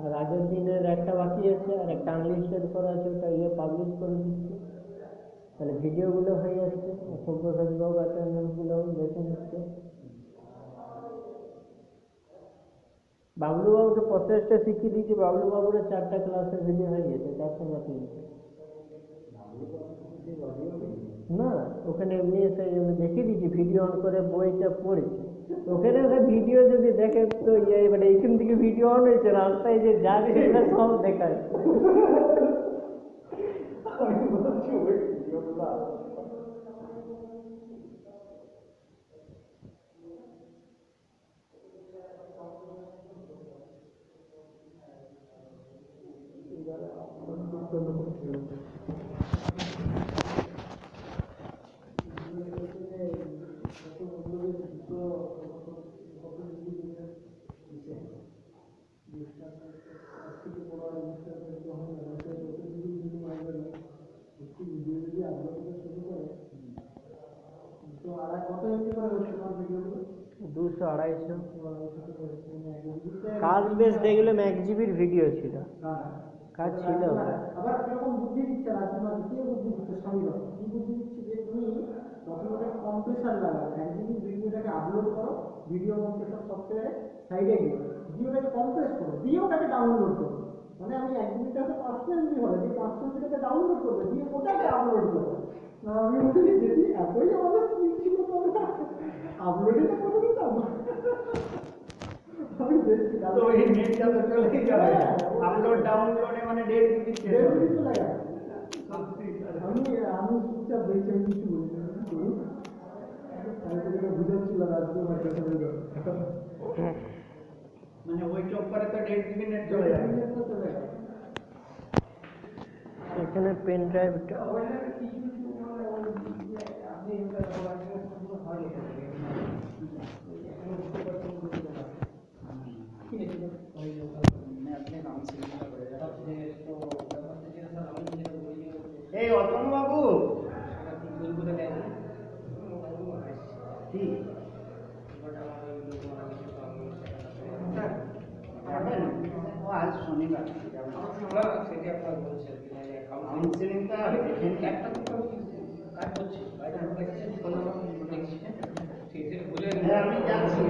আর আগের দিনের একটা বাকি আছে, আর একটা আনলিস্টেড করা আছে, ওটা পাবলিশ করে দিচ্ছি। তাহলে ভিডিওগুলো হয়ে যাচ্ছে, সব্যসাচীবাবু অ্যাটেন্ডেন্সগুলো দেখে নিচ্ছে। বাবলুবাবুকে প্রসেসটা শিখিয়ে দিয়েছি, বাবলুবাবুর 4টা ক্লাসের ভিডিও হয়ে গেছে, তার সঙ্গে তুলছে না, ওখানে এমনি এসে আমি দেখিয়ে দিচ্ছি, ভিডিও অন করে বইটা পড়েছে, ওখানে ওকে ভিডিও যদি দেখে তো মানে এইখান থেকে ভিডিও অন হয়েছে, রাস্তায় যে যাচ্ছে এটা সব দেখায়। কত এমবি করে হচ্ছে তোমার ভিডিওগুলো? 200-250 কাজ বেশ দেখলে ম্যাক জিবির ভিডিও ছিল, কাজ ছিল। আবার কিরকম বুদ্ধি দিচ্ছে রাজকুমার, কি বুদ্ধি দিচ্ছে স্বামী কি বুদ্ধি দিচ্ছে যে তুমি তখন ওটা কম্প্রেসার লাগাবে, একদিন ভিডিওটাকে আপলোড করো, ভিডিও কম্প্রেসার সফটওয়্যারে সাইডে গিয়ে ভিডিওটাকে কম্প্রেস করো, দিয়ে ওটাকে ডাউনলোড করো। মানে আমি এক জিবিটাকে 500 এমবি হলে যে 500 এমবিটাকে ডাউনলোড করবে, দিয়ে ওটাকে আপলোড করবো। আমি বলি যদি এতই আমাদের স্কিল ছিল তবে আপলোডে তো করে দিতাম। আমি দেখছি তো এই নেট যাতে চলেই যাবে, আপলোড ডাউনলোডে মানে 1.5 GB চলে গেল। আমি চুপচাপ দেখছি, আমি কিছু বলি না, কি করি তারপরে বুঝাচ্ছিল রাজকুমার কাছে মানে ওই চক্করে তো 1.5 GB নেট চলে যায়। এখানে পেন ড্রাইভটা এই অতনু বাবু কি ও আজ শনিবার কাউন্সিলিংটা একটা কাজ করছি, আমি যাচ্ছি।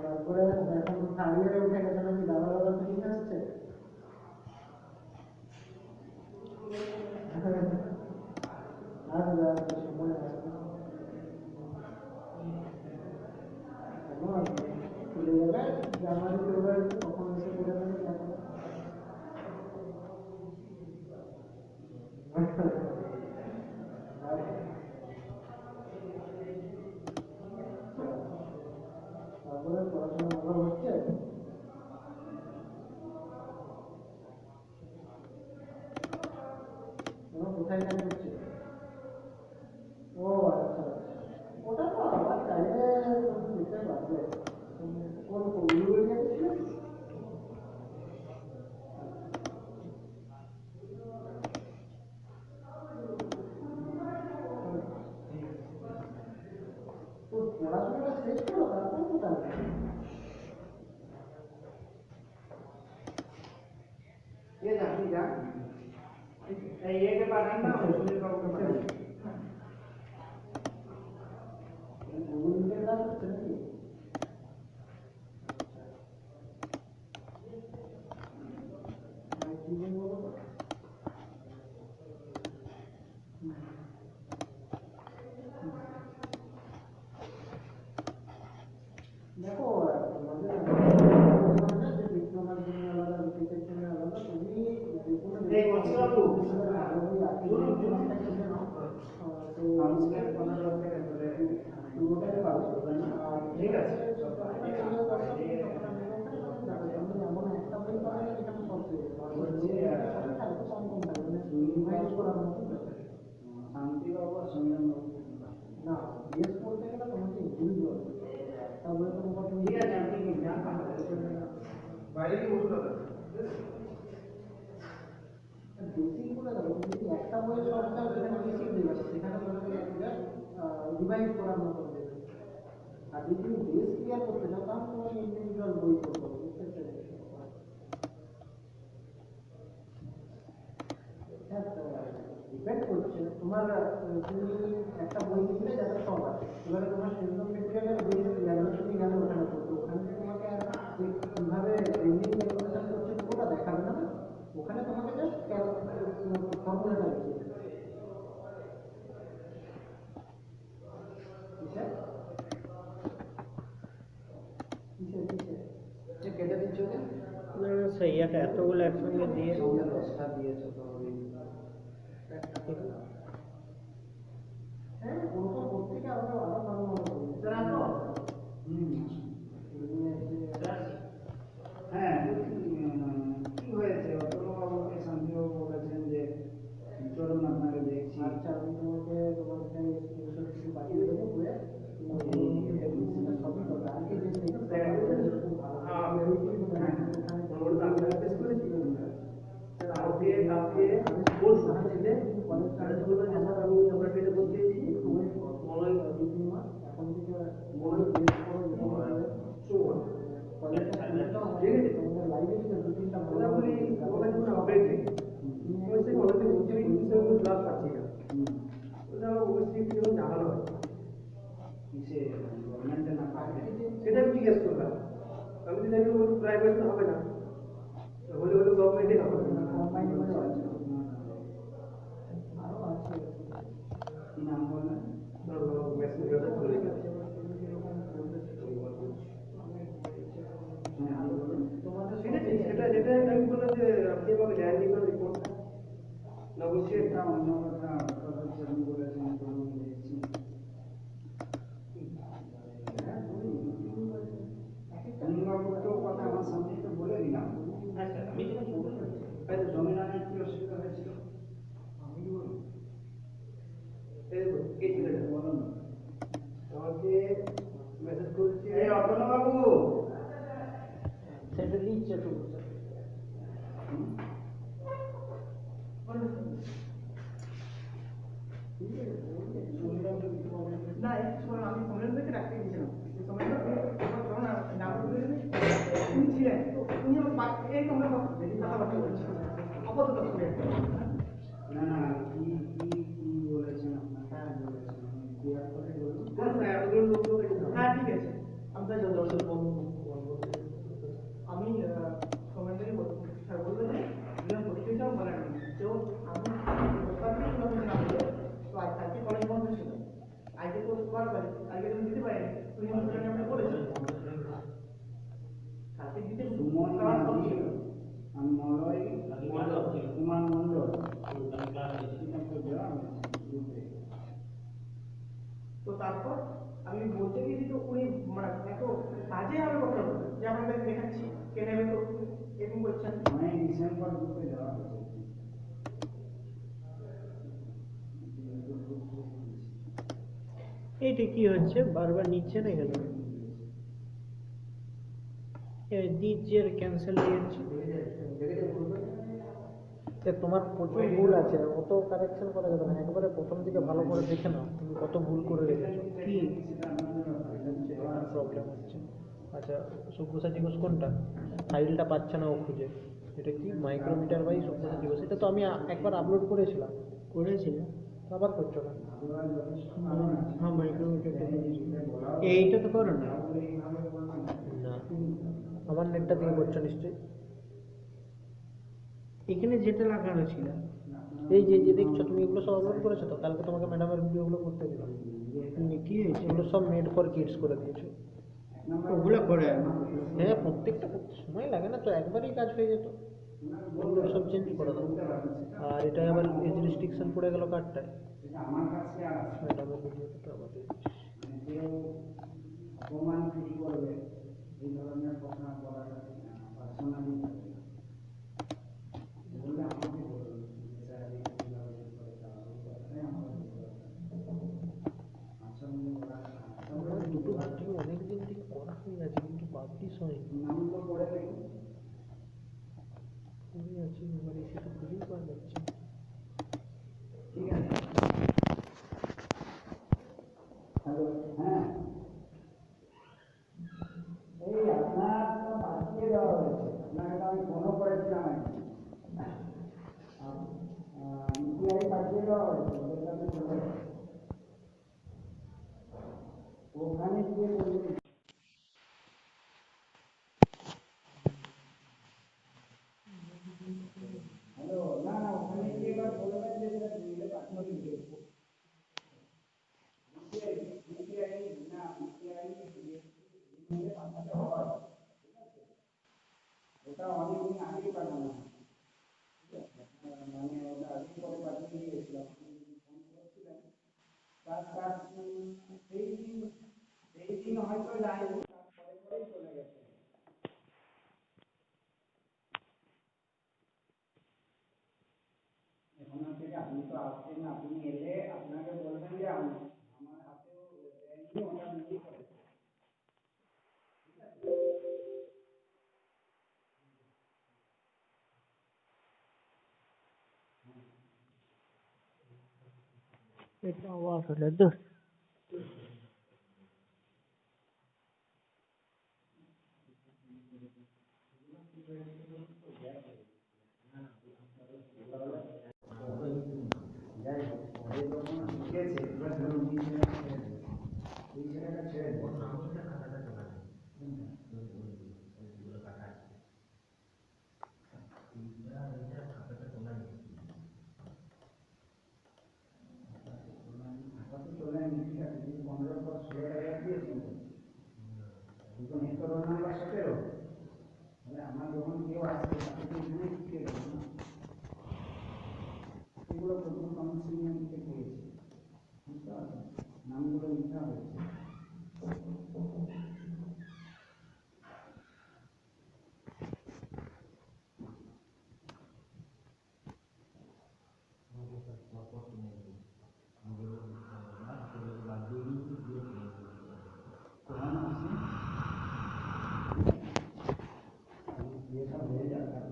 তারপরে তারপরে এখন থার্ড উঠে গেছে নাকি, দাদা দাদা ফিলিং আসছে। আসবে আসবে, সময় আসবে, চলে যাবে জানুয়ারি ফেব্রুয়ারি, তখন এসে করে দেবে। তারপরে পড়াশোনা ভালো হচ্ছে। কোথায় কাজ করছে? ও আচ্ছা, ওটা তো আবার চাইলে নিতে পারবে। কোন উলুবেড়ি গেছিল? তো পড়াশোনাটা শেষ করো, তারপরে তো কাজ। আপনি যান, এই একে পাঠান না, সুনীল বাবুকে পাঠান। গুগল মিটের কাজ হচ্ছে নাকি? কি বলবো? দেখো আমাদের যে ডিপ্লোমার জন্য আলাদা, বিটেকের জন্য আলাদা, তুমি যে কোনো পুরোটাই পাবে। ঠিক আছে, এমন একটা বই পাবে না যেখানে সব পেয়ে যাবে, কম কম থাকবে, মানে রিভাইজ করার মতো। শান্তিবাবু আর সঞ্জন বাবু না, জিজ্ঞেস করতে গেলে তোমাকে ইন্ডিভিজুয়াল একটা বই তো তোমার, তুমি ঠিক আছে আপনি বাইরে কি বসে বেসিক করে দেবো। যদি একটা বইয়ের সবটা যেখানে বেসিক দেবে, সেখানে তোমাকে রিভাইজ করার মতো দেবে। আর যদি তুমি বেস ক্লিয়ার করতে চাও, তাহলে তোমাকে ইন্ডিভিজুয়াল বই করতে হবে, বুঝতে পেরেছো? ডিপেন্ড করছে তোমার, তুমি একটা বই কিনলে যাতে সব আছে, এবারে তোমার সেরকম মেটেরিয়ালের বেস ক্লিয়ার তুমি গেলে ওখানে করতে, ওখানে তোমাকে কীভাবে ট্রেনিং ক্যালকুলেশন করছে পুরোটা দেখাবে না, ওখানে তোমাকে জাস্ট ফর্মুলাটা লিখে দেবে। কেটে দিচ্ছ না সেই একটা এতগুলো একসঙ্গে দিয়ে 10টা দিয়েছো তো হ্যাঁ, ওরকম করতে গিয়ে আরো আরো ভালো ভালো হ্যাঁ। কি হয়েছে অতনুবাবুকে শান্তিবাবু বলেছেন যে চলুন আপনাকে দেখছি। আচ্ছা, আমি তোমাকে তোমার না এই সময় আমি কমলেন থেকে রাখতে গেছিলাম এই সময়টা যখন নাম উনি ছিলেন তো উনি আমার এই কমলেন কথাবার্তা বলছেন আপাতত না না কি বলেছেন আপনাকে বলেছেন ক্লিয়ার করে বলুন। হ্যাঁ ঠিক আছে আমি তাই আমি সময় থেকে স্যার বলবেন যে পরিচয়টাও বলেন তো আমি তো আজ কালকে কলেজ বন্ধ ছিল আজকে তো তোমার আজকে তুমি দিতে পারেন তুমি আমি বলেছি কালকে দিতে সুমন মাঝি আর মলয় কুমার মণ্ডল তো তারপর আমি বলতে গেছি তো উনি মানে এত বাজে হবে কথা বলবেন যে আপনাদের দেখাচ্ছি কে নেবে তো এরকম করছেন মানে ডিসেম্বর গ্রুপে দেওয়া হয়েছে। এইটা কি হচ্ছে বারবার নিচ্ছে না কেন দিচ্ছে ক্যান্সেল হয়ে যাচ্ছে তোমার প্রচুর ভুল আছে অত কারেকশন করা যাবে না একবারে প্রথম দিকে ভালো করে দেখে নাও তুমি কত ভুল করে রেখেছো কি প্রবলেম হচ্ছে আচ্ছা সব্যসাচী ঘোষ কোনটা ফাইলটা পাচ্ছে না ও খুঁজে এটা কি মাইক্রোমিটার বাই সব্যসাচী ঘোষ এটা তো আমি একবার আপলোড করেছিলাম আবার করছো না হ্যাঁ মাইক্রোমিটারটা এইটা তো করো না না আমার নেটটা থেকে করছো নিশ্চয়ই এখানে যেটা লাগানো ছিল এই যে যে দেখছো তুমি এগুলো সব আপলোড করেছো তো কালকে তোমাকে ম্যাডামের ভিডিওগুলো করতে দিলাম কি হয়েছে এগুলো সব মেড ফর কিডস করে দিয়েছো ওগুলো করে হ্যাঁ প্রত্যেকটা করতে সময় লাগে না তো একবারই কাজ হয়ে যেত ওগুলো সব চেঞ্জ করে দাও আর এটা আবার এজ রেস্ট্রিকশন পড়ে গেল কার্ডটায় আমার কাছে আর ম্যাডামের ভিডিওটা আবার দিয়ে দিচ্ছি। কেউ অপমান ফিল করবে এই ধরনের কথা বলাটা পার্সোনালি বললে আমাকে বলুন স্যার এই কীভাবে করে তাহলে আমাকে আসামে আমার দুটো ভিডিও অনেক দিন থেকে করা হয়ে গেছে কিন্তু পাবলিশ হয়নি নামগুলো পড়ে দেখুন খুবই আছে এবার এসে তো খুঁজেই পাওয়া যাচ্ছে ঠিক আছে হ্যালো হ্যাঁ এই আপনার তো পাঠিয়ে দেওয়া হয়েছে আপনাকে তো আমি ফোনও করেছিলাম ইউপিআই পাঠিয়ে দেওয়া হয়েছে ওদেরটা তো চলে গেছে। ওখানে গিয়ে বলবেন হ্যালো না না ওখানে গিয়ে এবার বলবেন যে এটা দিলে পাঠিয়ে দিবে ইউপিআই না ইউপিআই দিলে পাঠাতে হয় ওটা অনেক দিন আগেই পাঠানো হয় মানে ওটা আগে করে পাঠিয়ে দিয়েছিলাম ফোন করেছিলেন তার তার সেই দিন হয়তো যায়নি তারপরে পরেই চলে গেছে এখন হচ্ছে যে আপনি তো আসছেন আপনি এলে আপনাকে বলবেন যে আমার হাতেও দেয়নি ওটা নিজেই করেছে এটা আসলে দোষ যাই হোক পরে যখন শিখেছে এবার ধরুন এই ছেলেটা ছেড়ে দেবো চলে ঠিক আছে কিন্তু 15 পর 16 দিয়েছি কিন্তু নেটওয়ার্ক নাম্বার 17 তাহলে আমার যখন কেউ আসছে তাকে তো এখানে শিখে দেবো না এগুলো প্রথম কাউন্সিলিং থেকে পেয়েছি বুঝতে পারছেন নামগুলো লিখা হয়েছে ये सब ले जाता है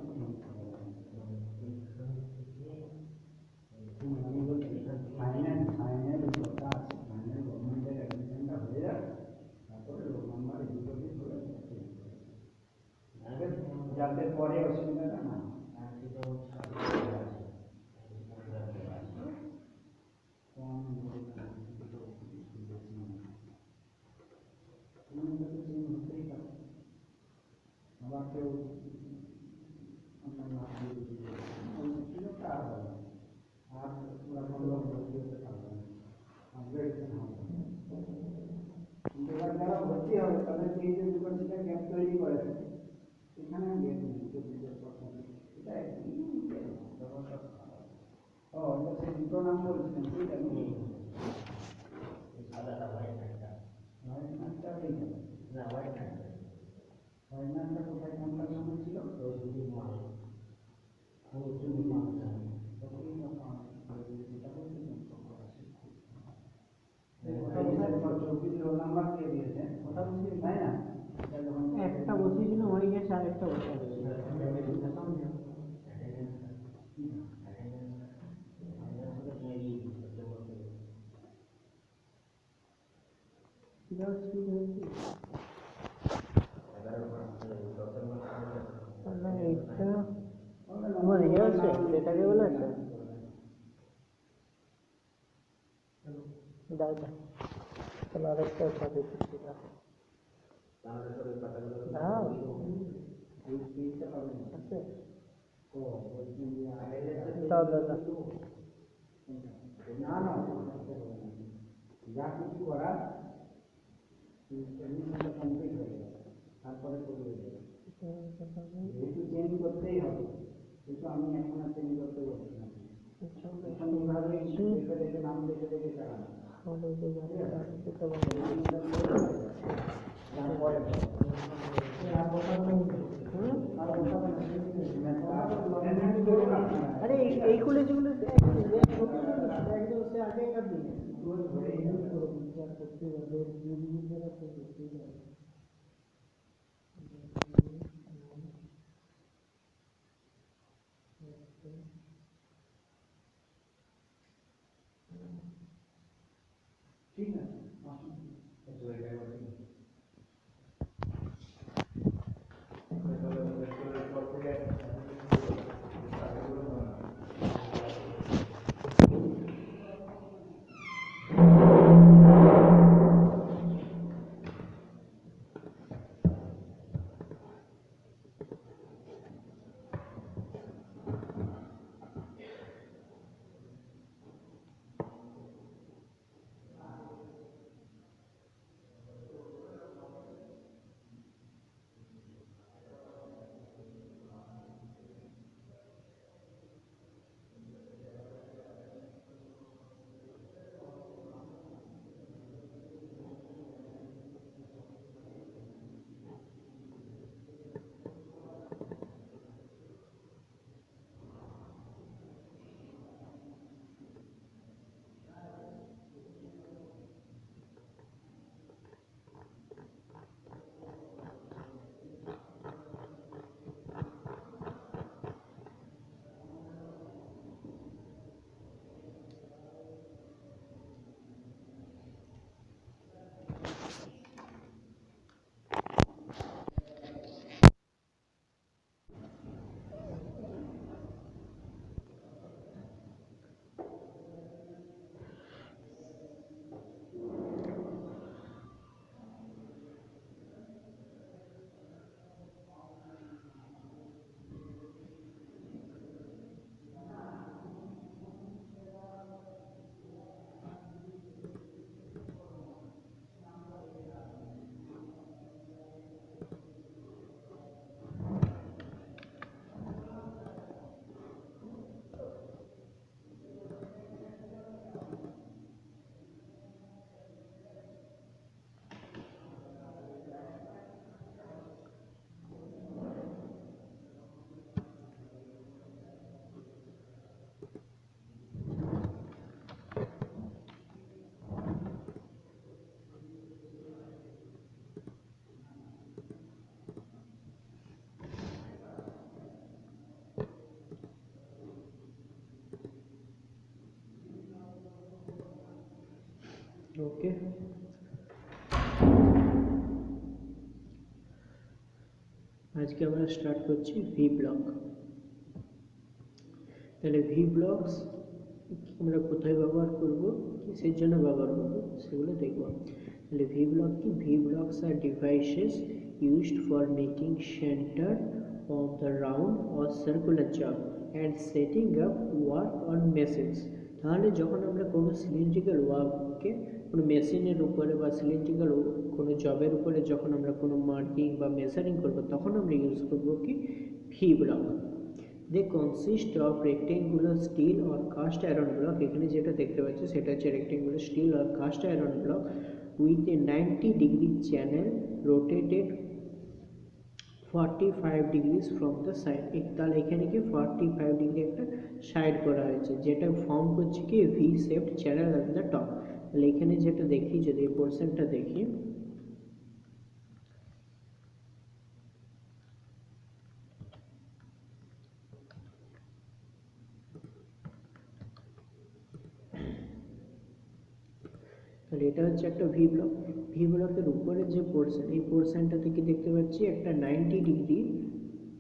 ও এটা সেই দুটো নাম বলছিলেন ঠিক আছে হোয়াইট নাটটা এইটা হোয়াইট নাটটা কোথায় কোনটার নাম ছিল চব্বিশ রোল নাম্বার কে দিয়েছে কথা বলছি তাই না একটা বসিয়েছিল হয়ে গেছে আর একটা বসে এটাকে বলেছে দাও দাও তাহলে আরেকটা সাথে দাও আছে দাও দাও দাও না না যা কিছু করার এডমিশনটা কমপ্লিট হয়ে যাবে তারপরে করবে যেহেতু চেঞ্জ করতেই হবে কিন্তু আমি এখন আর চেঞ্জ করতে বলছি না এখন এইভাবে দেখে দেখে নাম দেখে দেখে চালানো আরে এইগুলো যেগুলো একদম সে আগেকার দিনে ঠিক আছে ওকে আজকে আমরা স্টার্ট করছি ভি ব্লক তাহলে ভি ব্লকস আমরা কোথায় ব্যবহার করব কিসের জন্য ব্যবহার করব সেগুলো দেখব তাহলে ভি ব্লক কি V blocks are devices used for making center of the round or circular job and setting up work on machines তাহলে যখন আমরা কোনো সিলিন্ড্রিক্যাল ওয়ার্ককে কোনো মেশিনের উপরে বা সিলিন্ড্রিক্যাল কোনো জবের উপরে যখন আমরা কোনো মার্কিং বা মেজারিং করব তখন আমরা ইউজ করব কি V block they consist of rectangular steel or cast iron block. এখানে যেটা দেখতে পাচ্ছি সেটা হচ্ছে rectangular steel or cast iron block with a 90-degree channel rotated 45 degrees from the side. তাহলে এখানে কি 45 ডিগ্রি একটা সাইড করা হয়েছে, যেটা ফর্ম করছে কি V shaped channel at the top. তাহলে এখানে যেটা দেখি, যদি এই পোর্শনটা দেখি, তাহলে এটা হচ্ছে একটা ভি ব্লক। ভি ব্লকের উপরের যে পোর্শন, এই পোর্শনটা থেকে দেখতে পাচ্ছি একটা 90 ডিগ্রি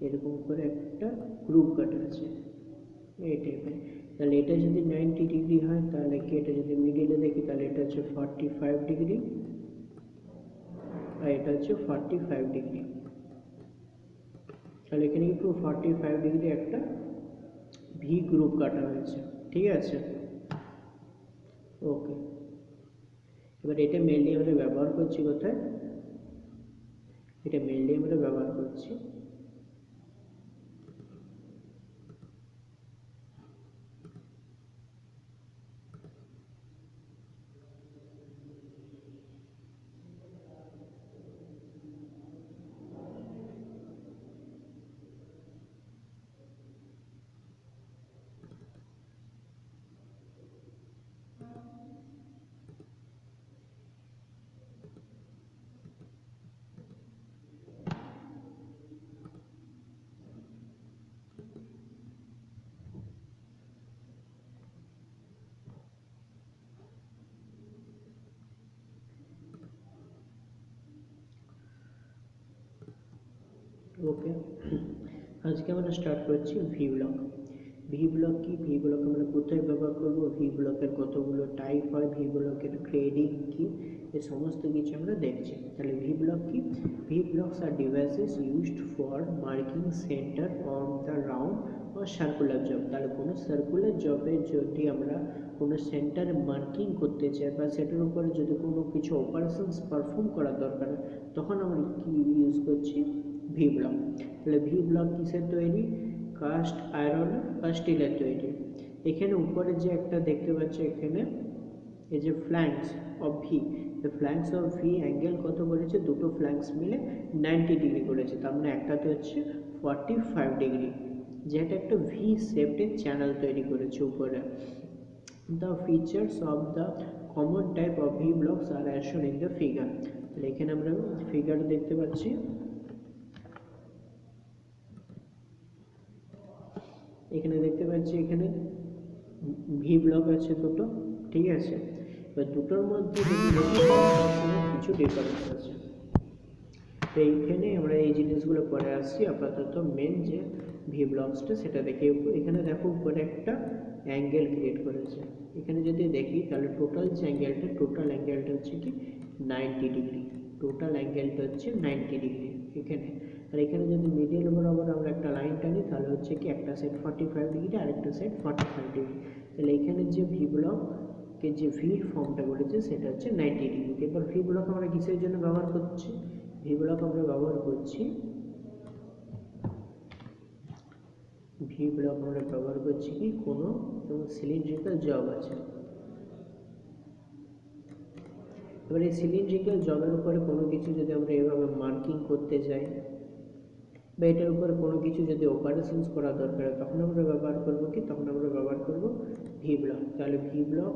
এরকম করে একটা গ্রুপ কাটা আছে এই টাইপের। তাহলে এটা যদি 90 ডিগ্রি হয় তাহলে কি, এটা যদি মিডিলে দেখি তাহলে এটা হচ্ছে 45 ডিগ্রি আর এটা হচ্ছে 45 ডিগ্রি। তাহলে এখানে কি পুরো 45 ডিগ্রি একটা ভি গ্রুপ কাটা হয়েছে, ঠিক আছে। ওকে, এবার এটা মেনলি আমরা ব্যবহার করছি কোথায়, এটা মেনলি আমরা ব্যবহার করছি ওকে। আজকে আমরা স্টার্ট করছি ভি ব্লক। ভি ব্লক কি, ভি ব্লক আমরা কোথায় ব্যবহার করব, ভি ব্লকের কতগুলো টাইপ হয়, ভি ব্লকের গ্রেডিং কি, এই সমস্ত কিছু আমরা দেখছি। তাহলে ভি ব্লক কি, V blocks are devices used for marking centre on the round or circular job. তাহলে কোনো সার্কুলার জবে যদি আমরা কোনো সেন্টার মার্কিং করতে চাই বা সেটার উপরে যদি কোনো কিছু অপারেশনস পারফর্ম করার দরকার হয়, তখন আমরা কি ইউজ করছি, ভি ব্লক। তাহলে ভি ব্লক কিসের তৈরি, কাস্ট আয়রন বা স্টিলের তৈরি। এখানে উপরে যে একটা দেখতে পাচ্ছি, এখানে এই যে ফ্ল্যাঙ্কস অফ ভি, এই ফ্ল্যাঙ্কস অফ ভি অ্যাঙ্গেল কত করেছে, দুটো ফ্ল্যাঙ্কস মিলে 90 ডিগ্রি করেছে। তার মানে একটাতে হচ্ছে 45 ডিগ্রি, যেটা একটা ভি শেপের চ্যানেল তৈরি করেছে উপরে। The features of the common type of V blocks are as shown in the figure. তাহলে এখানে আমরা ফিগার দেখতে পাচ্ছি, এখানে দেখতে পাচ্ছি এখানে ভি ব্লক আছে দুটো, ঠিক আছে। এবার দুটোর মধ্যে কিছু ডিফারেন্স আছে, তো এইখানে আমরা এই জিনিসগুলো পরে আসছি। আপাতত মেন যে ভি ব্লকসটা সেটা দেখি। এখানে দেখো উপরে একটা অ্যাঙ্গেল ক্রিয়েট করেছে। এখানে যদি দেখি তাহলে টোটাল যে অ্যাঙ্গেলটা, টোটাল অ্যাঙ্গেলটা হচ্ছে কি 90 ডিগ্রি, টোটাল অ্যাঙ্গেলটা হচ্ছে 90 ডিগ্রি এখানে। আর এখানে যদি মিডিল বরাবর আমরা একটা লাইন টানি তাহলে হচ্ছে কি একটা সাইড 45 ডিগ্রি আর একটা সাইড 45 ডিগ্রি। তাহলে এখানে যে ভি ব্লককে যে ভির ফর্মটা করেছে সেটা হচ্ছে 90 ডিগ্রি। এবার ভি ব্লক আমরা কিসের জন্য ব্যবহার করছি, ভি ব্লক আমরা ব্যবহার করছি, ভি ব্লক আমরা ব্যবহার করছি কি, কোনো সিলিন্ড্রিক্যাল জব আছে। এবার এই সিলিন্ড্রিক্যাল জবের উপরে কোনো কিছু যদি আমরা এভাবে মার্কিং করতে যাই বা এটার উপরে কোনো কিছু যদি অপারেশনস করা দরকার হয়, তখন আমরা ব্যবহার করব কি, তখন আমরা ব্যবহার করব ভি ব্লক। তাহলে ভি ব্লক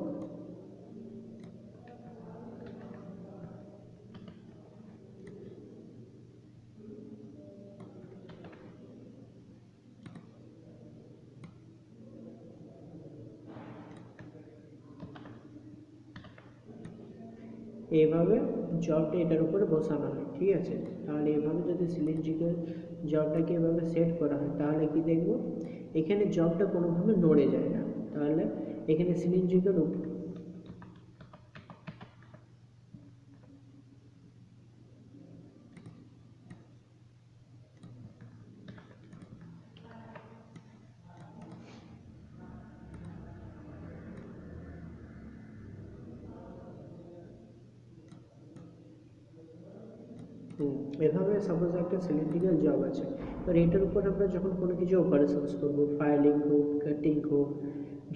এইভাবে জবটা এটার উপরে বসানো হয়, ঠিক আছে। তাহলে এভাবে যদি সিলিন্ড্রিক্যাল জবটাকে এভাবে সেট করা হয় তাহলে কি দেখব, এখানে জবটা কোনোভাবে নড়ে যায় না। তাহলে এখানে সিলিন্ড্রিক্যাল এভাবে সাপোজ একটা সিলিন্ড্রিক্যাল জব আছে, এবার এটার উপর আমরা যখন কোনো কিছু অপারেশনস করবো, ফাইলিং হোক, কাটিং হোক,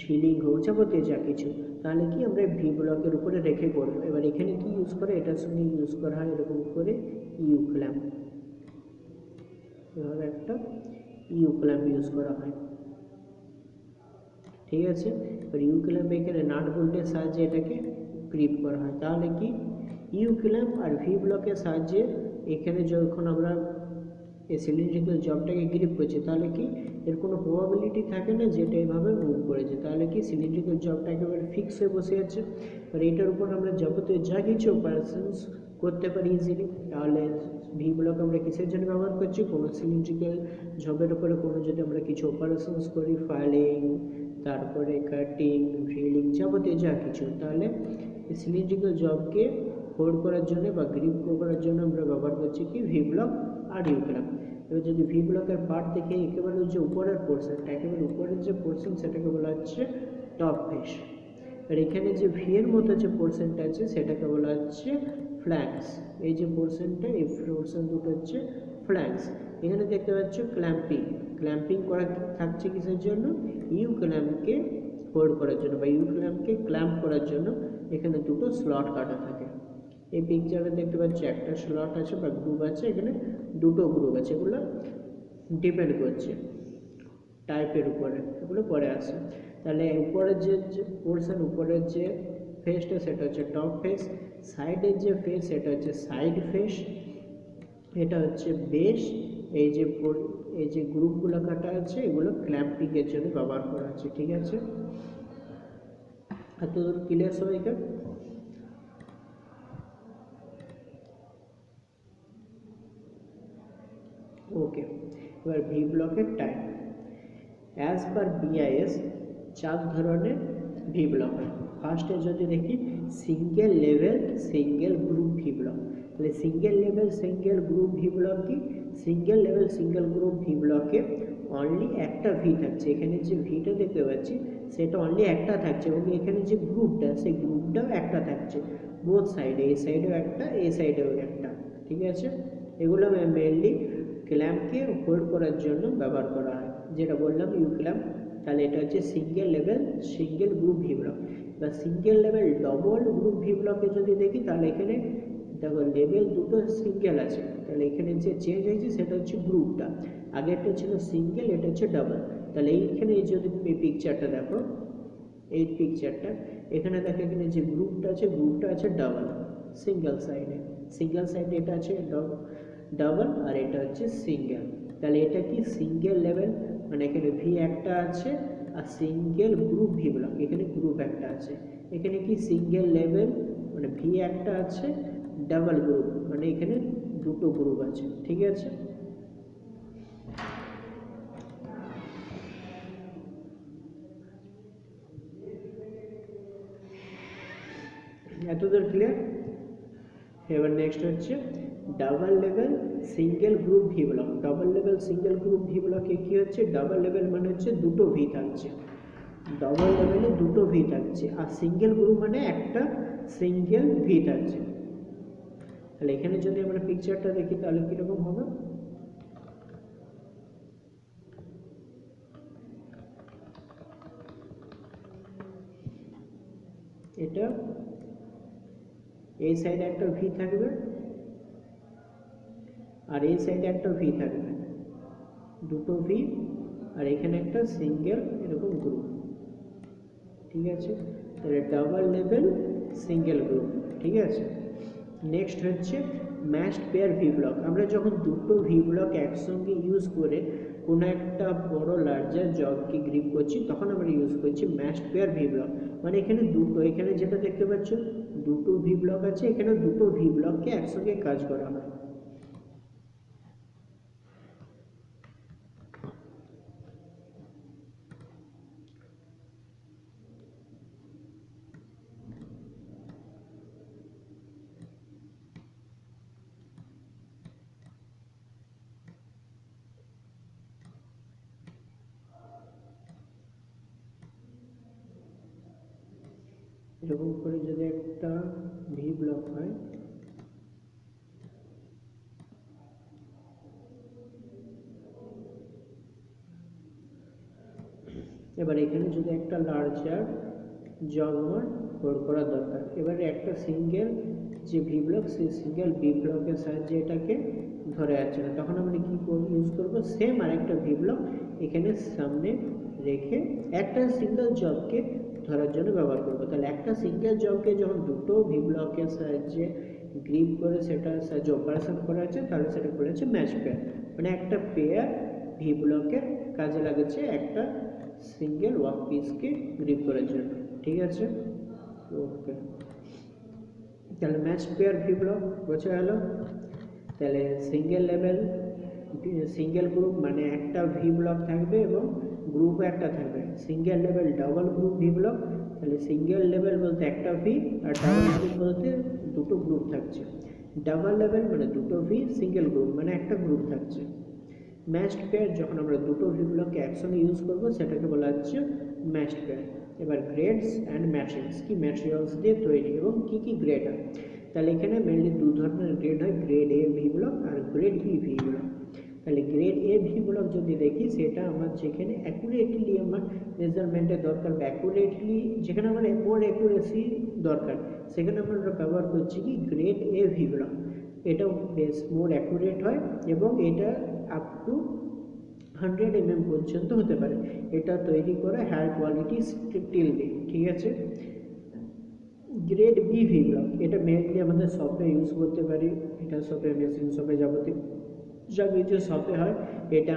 ড্রিলিং হোক, যাবতীয় যা কিছু, তাহলে কি আমরা ভি ব্লকের উপরে রেখে করবো। এবার এখানে কি ইউজ করে, এটার সঙ্গে ইউজ করা হয় এরকম করে ইউ ক্ল্যাম্প, এভাবে একটা ইউ ক্ল্যাম্প ইউজ করা হয়, ঠিক আছে। এবার ইউ ক্ল্যাম্প এখানে নাট বোল্টের সাহায্যে এটাকে গ্রিপ করা হয়। তাহলে কি ইউ ক্ল্যাম্প আর ভি ব্লকের সাহায্যে এখানে যখন আমরা এই সিলিন্ড্রিক্যাল জবটাকে গ্রিপ করছি, তাহলে কি এর কোনো প্রবাবিলিটি থাকে না যে এটা এভাবে মুভ করেছে, তাহলে কি সিলিন্ড্রিক্যাল জবটা একেবারে ফিক্স হয়ে বসে আছে। আর এটার উপর আমরা যাবতীয় যা কিছু অপারেশনস করতে পারি ইজিলি। তাহলে ভি ব্লক আমরা কিসের জন্য ব্যবহার করছি, কোনো সিলিন্ড্রিক্যাল জবের উপরে কোনো যদি আমরা কিছু অপারেশনস করি, ফাইলিং, তারপরে কাটিং, ড্রিলিং, যাবতীয় যা কিছু, তাহলে সিলিন্ড্রিক্যাল জবকে হোল্ড করার জন্য বা গ্রিপ করার জন্য আমরা ব্যবহার করছি কি ভি ব্লক আর ইউ ক্ল্যাম্প। এবার যদি ভি ব্লকের পার্ট দেখে একেবারে যে উপরের পোর্শনটা, একেবারে উপরের যে পোর্শন সেটাকে বলা হচ্ছে টপ ফেস। আর এখানে যে ভি এর মতো যে পোর্শনটা আছে সেটাকে বলা হচ্ছে ফ্ল্যাঙ্কস। এই যে পোর্শনটা, এই পোর্শন দুটো হচ্ছে ফ্ল্যাঙ্কস। এখানে দেখতে পাচ্ছ ক্ল্যাম্পিং, ক্ল্যাম্পিং করা থাকছে কিসের জন্য, ইউ ক্ল্যাম্পকে হোল্ড করার জন্য বা ইউ ক্ল্যাম্পকে ক্ল্যাম্প করার জন্য এখানে দুটো স্লট কাটা থাকে। এই পিকচারে দেখতে পাচ্ছি একটা স্লট আছে বা গ্রুপ আছে, এখানে দুটো গ্রুপ আছে, এগুলো ডিপেন্ড করছে টাইপের উপরে, এগুলো পরে আসে। তাহলে উপরের যে পোর্শন, উপরের যে ফেসটা সেটা হচ্ছে টপ ফেস, সাইডের যে ফেস সেটা হচ্ছে সাইড ফেস, এটা হচ্ছে বেস। এই যে গ্রুপগুলো কাটা আছে এগুলো ক্ল্যাম্পিংয়ের জন্য ব্যবহার করা আছে, ঠিক আছে। এত ক্লিয়ার সবাইকে? ওকে, এবার ভি ব্লকের টাইপ। অ্যাজ পার বিআইএস 4 ধরনের ভি ব্লক হয়। ফার্স্টে যদি দেখি single level single group V block. তাহলে single level single group V block কি, single level single group V ব্লকে অনলি একটা ভি থাকছে, এখানে যে ভিটা দেখতে পাচ্ছি সেটা অনলি একটা থাকছে, এবং এখানে যে গ্রুপটা সেই গ্রুপটাও একটা থাকছে, বোথ সাইডে, এই সাইডেও একটা, এই সাইডেও একটা, ঠিক আছে। এগুলো মেনলি ক্ল্যাম্পকে হোল্ড করার জন্য ব্যবহার করা হয়, যেটা বললাম ইউ ক্ল্যাম্প। তাহলে এটা হচ্ছে single level single group V block. বা single level double group V ব্লকে যদি দেখি, তাহলে এখানে দেখো লেভেল দুটো সিঙ্গেল আছে, তাহলে এখানে যে চেঞ্জ হয়েছে সেটা হচ্ছে গ্রুপটা, আগেরটা ছিল সিঙ্গেল, এটা হচ্ছে ডাবল। তাহলে এইখানে যদি এই পিকচারটা দেখো, এই পিকচারটা এখানে দেখো, এখানে যে গ্রুপটা আছে ডাবল, সিঙ্গেল সাইডে এটা আছে ডাবল, আর এটা হচ্ছে সিঙ্গেল। তাহলে এটা কি সিঙ্গেল লেভেল, মানে এখানে ভি একটা আছে, আর সিঙ্গেল গ্রুপ ভি ব্লক, এখানে গ্রুপ একটা আছে। এখানে কি সিঙ্গেল লেভেল মানে ভি একটা আছে, ডাবল গ্রুপ মানে এখানে দুটো গ্রুপ আছে, ঠিক আছে। এতদূর ক্লিয়ার? এবার নেক্সট হচ্ছে double level single group V block. Double level single group V ব্লকে কি হচ্ছে, ডাবল লেভেল মানে হচ্ছে দুটো ভি থাকছে, ডাবল লেভেলে দুটো ভি থাকছে, আর সিঙ্গেল গ্রুপ মানে একটা সিঙ্গেল ভি থাকছে। তাহলে এখানে যদি আমরা পিকচারটা দেখি তাহলে কিরকম হবে, এটা এই সাইডে একটা ভি থাকবে আর এই সাইডে একটা ভি থাকবে, দুটো ভি, আর এখানে একটা সিঙ্গেল এরকম গ্রুপ, ঠিক আছে। তাহলে ডাবল লেভেল সিঙ্গেল গ্রুপ, ঠিক আছে। নেক্সট হচ্ছে ম্যাশড পেয়ার ভি ব্লক। আমরা যখন দুটো ভি ব্লক একসঙ্গে ইউজ করে কোনো একটা বড় লার্জার জবকে গ্রিপ করছি, তখন আমরা ইউজ করছি ম্যাশড পেয়ার ভি ব্লক। মানে এখানে দুটো, এখানে যেটা দেখতে পাচ্ছ দুটো ভি ব্লক আছে, এখানে দুটো ভি ব্লককে একসঙ্গে কাজ করা হয়। এরকম করে যদি একটা ভি ব্লক হয়, এবার এখানে যদি একটা লার্জার জব আমার হোল্ড করা দরকার, এবারে একটা সিঙ্গেল যে ভি ব্লক, সেই সিঙ্গেল ভি ব্লকের সাহায্যে এটাকে ধরে যাচ্ছে না, তখন আমরা কি ইউজ করব, সেম আরেকটা ভি ব্লক এখানে সামনে রেখে একটা সিঙ্গেল জবকে ধরার জন্য ব্যবহার করব। তাহলে একটা সিঙ্গেল জবকে যখন দুটো ভি ব্লকের সাহায্যে গ্রিপ করে সেটার সাহায্যে অপারেশন করা হচ্ছে, তাহলে সেটা বলা হচ্ছে ম্যাচ পেয়ার। মানে একটা পেয়ার ভি ব্লকের কাজে লাগাচ্ছে একটা সিঙ্গেল ওয়ার্ক পিসকে গ্রিপ করার জন্য। ঠিক আছে, ওকে। তাহলে ম্যাচ পেয়ার ভি ব্লক বোঝা গেল। তাহলে সিঙ্গেল লেভেল সিঙ্গেল গ্রুপ মানে একটা ভি ব্লক থাকবে এবং গ্রুপও একটা থাকবে। Single level double group V block, তাহলে সিঙ্গেল লেভেল বলতে একটা ভি আর ডাবল গ্রুপ বলতে দুটো গ্রুপ থাকছে। ডাবল লেভেল মানে দুটো ভি, সিঙ্গেল গ্রুপ মানে একটা গ্রুপ থাকছে। ম্যাচড পেয়ার যখন আমরা দুটো ভি ব্লককে একসঙ্গে ইউজ করব সেটাকে বলা হচ্ছে ম্যাচড পেয়ার। এবার গ্রেডস অ্যান্ড ম্যাট্রিক্স, কি ম্যাটেরিয়ালস দিয়ে তৈরি এবং কি কি গ্রেড হয়। তাহলে এখানে মেনলি দু ধরনের গ্রেড হয়, গ্রেড এ ভি ব্লক আর গ্রেড বি ভি ব্লক। তাহলে গ্রেড এ ভি ব্লক যদি দেখি, সেটা আমার যেখানে অ্যাকুরেটলি আমার মেজারমেন্টের দরকার বা অ্যাকুরেটলি যেখানে আমার মোর অ্যাকুরেসি দরকার, সেখানে আমরা ব্যবহার করছি কি গ্রেড এ ভি ব্লক। এটাও বেশ মোর অ্যাকুরেট হয় এবং এটা আপ টু 100 mm পর্যন্ত হতে পারে। এটা তৈরি করে হাই কোয়ালিটি স্টিল দিয়ে। ঠিক আছে, গ্রেড বি ভি ব্লক এটা মেনলি আমাদের শপে ইউজ করতে পারি। এটা শপে, মেশিন শপে, যাবতীয় শপে হয়। এটা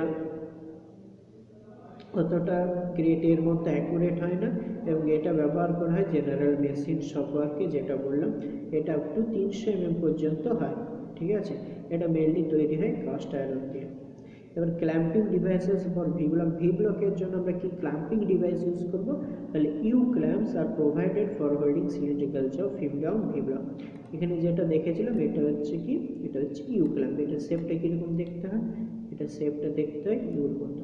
অতটা গ্রেড এর মধ্যে অ্যাকুরেট হয় না এবং এটা ব্যবহার করা হয় জেনারেল মেশিন সফটওয়্যারকে, যেটা বললাম এটা আপ টু 300 mm পর্যন্ত হয়। ঠিক আছে, এটা মেনলি তৈরি হয় কাস্ট আয়রন দিয়ে। এবার clamping devices for V block, V ব্লকের জন্য আমরা কি ক্ল্যাম্পিং ডিভাইস ইউজ করব, তাহলে U clamps are provided for holding cylindrical job ফিম ডাউন ভি ব্লক। এখানে যেটা দেখেছিলাম এটা হচ্ছে কি, এটা হচ্ছে ইউ ক্ল্যাম্প। এটা শেপটা কীরকম দেখতে হয়, এটা শেপটা দেখতে হয় ইউর মতো।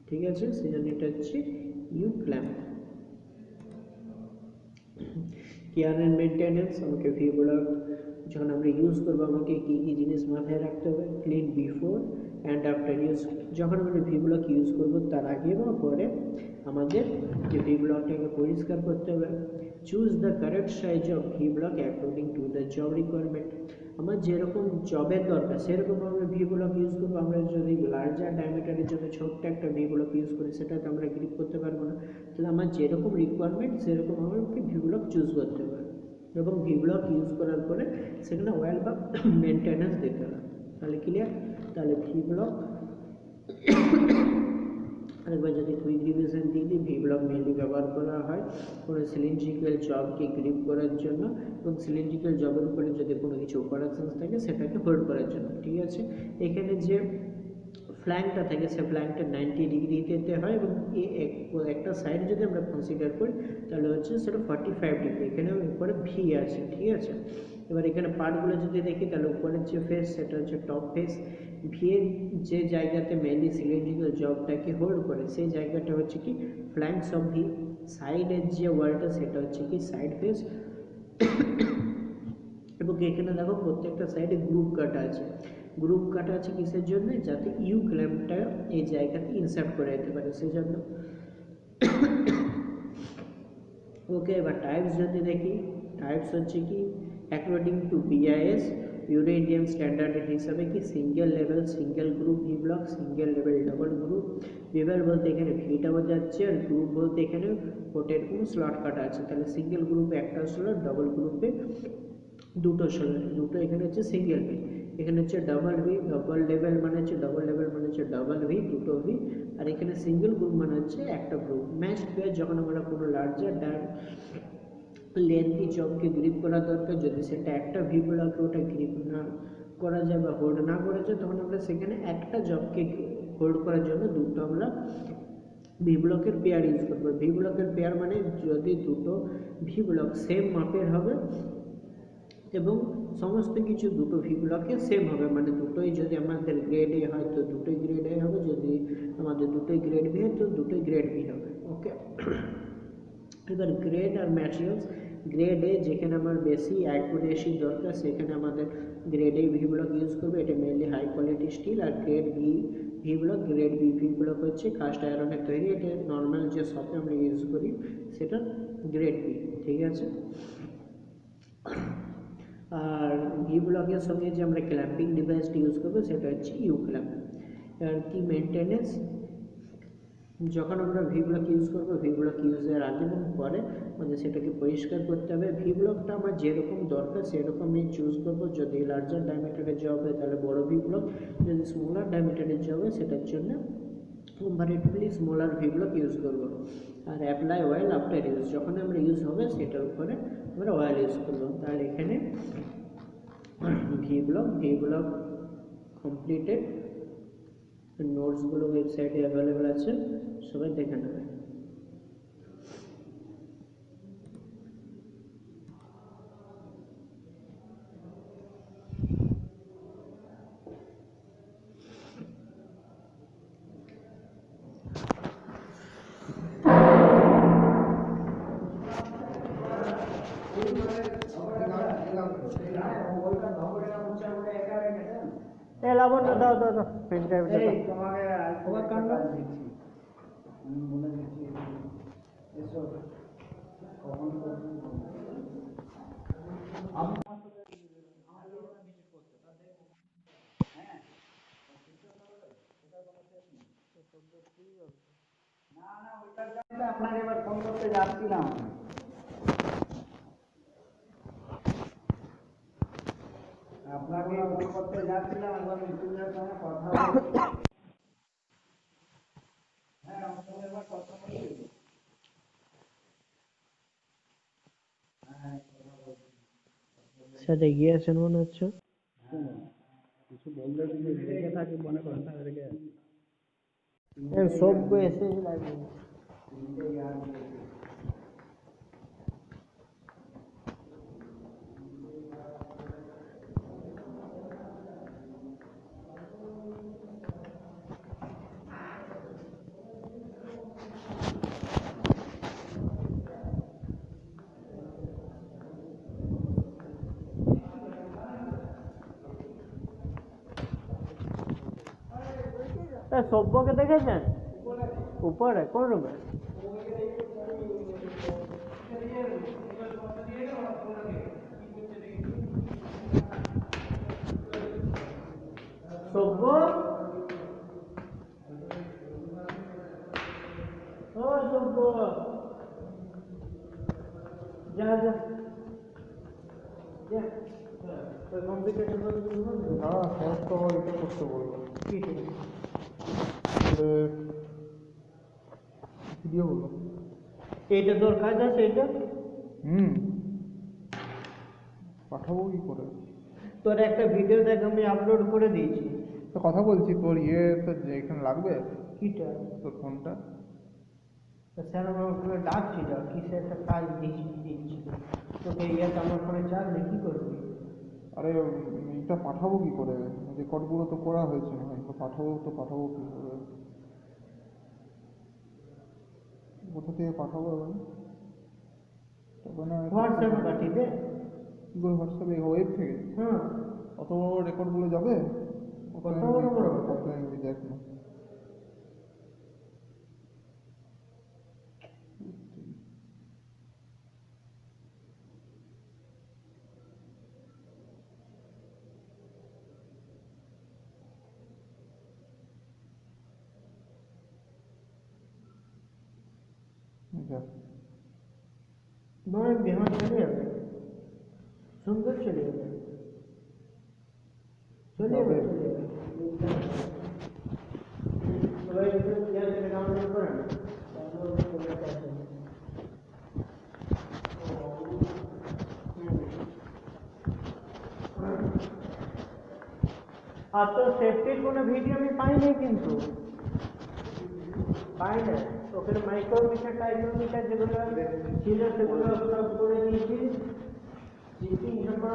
ঠিক আছে, সেজন্য এটা হচ্ছে U clamp. Care and maintenance, আমাকে ভি ব্লক যখন আমরা ইউজ করবো আমাকে কী কী জিনিস মাথায় রাখতে হবে, clean before and after use. যখন আমরা ভি ব্লক ইউজ করবো তার আগে বা পরে আমাদের যে ভি ব্লকটাকে পরিষ্কার করতে হবে। Choose the correct size of V block according to the job requirement. আমার যেরকম জবের দরকার সেরকম আমরা ভি ব্লক ইউজ করবো। আমরা যদি লার্জার ডায়ামিটারের জন্য ছোট্ট একটা ভি ব্লক ইউজ করি, সেটাতে আমরা গ্রিপ করতে পারবো না। তাহলে আমার যেরকম রিকোয়ারমেন্ট সেরকম আমাকে ভি ব্লক চুজ করতে হবে এবং ভি ব্লক ইউজ করার পরে সেখানে অয়েল বা মেনটেন্যান্স দিতে হবে। তাহলে ক্লিয়ার। তাহলে ভি ব্লক আরেকবার যদি কুইক রিভিশন দিয়ে দিই, ভি ব্লক মেনলি ব্যবহার করা হয় কোনো সিলিন্ড্রিক্যাল জবকে গ্রিপ করার জন্য এবং সিলিন্ড্রিক্যাল জবের উপরে যদি কোনো কিছু অপারেশনস থাকে সেটাকে হোল্ড করার জন্য। ঠিক আছে, এখানে যে ফ্ল্যাঙ্কটা থাকে সে ফ্ল্যাঙ্কটা 90 ডিগ্রিতে হয় এবং একটা সাইড যদি আমরা কনসিডার করি তাহলে হচ্ছে সেটা 45 ডিগ্রি। এখানে উপরে ভি আছে। ঠিক আছে, এবার এখানে পার্টগুলো যদি দেখি তাহলে উপরের যে ফেস সেটা হচ্ছে টপ ফেস। ভি এর যে জায়গাতে মেনলি সিলিন্ড্রিক্যাল জবটাকে হোল্ড করে সেই জায়গাটা হচ্ছে কি ফ্ল্যাঙ্কস অফ ভি। সাইডের যে ওয়ালটা সেটা হচ্ছে কি সাইড ফেস এবং এখানে দেখো প্রত্যেকটা সাইডে গ্রুপ কাটা আছে। গ্রুপ কাটা আছে কিসের জন্য, যাতে ইউ ক্ল্যাম্পটা এই জায়গাতে ইনসার্ট করে দিতে পারে সেজন্য। ওকে, এবার টাইপস যদি দেখি, টাইপস হচ্ছে কি according to BIS euro Indian স্ট্যান্ডার্ডের হিসাবে কি single level single group V block, single level double group. Level বলতে এখানে ভিটা বোঝাচ্ছে আর গ্রুপ বলতে এখানে কোটের কোনো স্লট কাটা আছে। তাহলে সিঙ্গেল গ্রুপে একটা স্লট, ডাবল গ্রুপে দুটো স্লট, দুটো এখানে হচ্ছে সিঙ্গেল ভি। এখানে হচ্ছে ডাবল ভি, ডাবল লেভেল মানে হচ্ছে ডাবল লেভেল মানে হচ্ছে ডাবল ভি, দুটো ভি। আর এখানে সিঙ্গেল গ্রুপ মানে হচ্ছে একটা গ্রুপ। ম্যাচ পেয়ার যখন আমরা কোনো লার্জার লেন্থি জবকে গ্রিপ করা দরকার, যদি সেটা একটা ভি ব্লকে ওটা গ্রিপ না করা যায় বা হোল্ড না করা যায়, তখন আমরা সেখানে একটা জবকে হোল্ড করার জন্য দুটো আমরা ভি ব্লকের পেয়ার ইউজ করবো। ভি ব্লকের পেয়ার মানে যদি দুটো ভি ব্লক সেম মাপের হবে এবং সমস্ত কিছু দুটো ভি ব্লকে সেম হবে, মানে দুটোই যদি আমাদের গ্রেড এ হয় তো দুটোই গ্রেড এ হবে, যদি আমাদের দুটোই গ্রেড বি হয় তো দুটোই গ্রেড বি হবে। ওকে, এবার গ্রেড আর ম্যাটেরিয়ালস। গ্রেড এ যেখানে আমার বেশি অ্যাকুরেসি দরকার সেখানে আমাদের grade A V block use করবো, এটা মেনলি হাই কোয়ালিটি স্টিল। আর grade B V block, grade B V block হচ্ছে কাস্ট আয়রনের তৈরি, এটা নর্মাল যে শপে আমরা ইউজ করি সেটা গ্রেড বি, ঠিক আছে। আর ভি ব্লকের সঙ্গে যে আমরা ক্ল্যাম্পিং ডিভাইসটি ইউজ করবো সেটা হচ্ছে ইউ ক্ল্যাম্প। আর কি মেনটেনেন্স, যখন আমরা ভি ব্লক ইউজ করবো ভি ব্লক ইউজের আগে এবং পরে আমাদের সেটাকে পরিষ্কার করতে হবে। ভি ব্লকটা আমার যেরকম দরকার সেরকমই চুজ করবো, যদি লার্জার ডায়ামিটারের জব হয় তাহলে বড় ভি ব্লক, যদি স্মলার ডায়ামিটারের জব হয় সেটার জন্য comparatively smaller V block use করবো। আর অ্যাপ্লাই অয়েল আফটার ইউজ, যখন আমরা ইউজ হবে সেটার উপরে আমরা অয়েল ইউজ করবো। তাহলে এখানে ভি ব্লক কমপ্লিটেড, নোটসগুলো ওয়েবসাইটে অ্যাভেলেবেল আছে, সবাই দেখে নেবে। লাবণ্য দাও দাও দাও পেন ড্রাইভটা দাও। তোমাকে তোমার কাণ্ড দিচ্ছি, আমি বলে দিচ্ছি এসো কখন করবো। আপনাকে এবার ফোন করতে যাচ্ছিলাম, আপনাকে ফোন করতে যাচ্ছিলাম, একবার মৃত্যুঞ্জয়ের সঙ্গে কথা বলছি। হ্যাঁ আমার সঙ্গে একবার কথা বলি। হ্যাঁ কথা বলছি। সাথে গিয়েছেন মনে হচ্ছে। কিছু বললে যদি রেখে থাকি মনে করেন তাদেরকে সব এসে লাগবে। সভ্যকে দেখেছেন উপরে কোন রুমে? সভ্য, ও সভ্য, যা যা যা, ওই কম্পিউটারটা বন্ধ করুন। না সমস্ত আমার এটা করতে বলবো, কি ঠিক? ভিডিও বলবো। এইটা তোর কাজ আছে এটা? পাঠাবো কি করে? তোর একটা ভিডিও দেখ আমি আপলোড করে দিয়েছি। তো কথা বলছি, তোর ইয়ে তো এখানে লাগবে, কিটা? তোর ফোনটা। স্যার আমার ডাকছিল, কিসে একটা কাজ দিচ্ছি তোকে, ইয়েটা আমার ফোনে চার্জ নেই, কী করবি? আরে এটা পাঠাবো কি করে? রেকর্ডগুলো তো করা হয়েছে না, তো পাঠাবো কি করে? কোথা থেকে পাঠাবো এবার? তবে না হোয়াটসঅ্যাপে পাঠিয়ে দে। কী করে হোয়াটসঅ্যাপে, ওয়েব থেকে? হ্যাঁ, অত বড় রেকর্ডগুলো যাবে? কত বড় বড়? দেখ না। দেখ নয় বিমান চলে যাবে, সুন্দর চলে যাবে, চলে যাবে, চলে যাবে। সবাই ডাউনলোড করে না, আর তোর সেফটির কোনো ভিডিও আমি পাইনি, কিন্তু পাই না। ওখানে মাইক্রোমিটার টাইক্রোমিটার যেগুলো ছিল সেগুলো সব করে দিয়েছি, জিপিং জমা।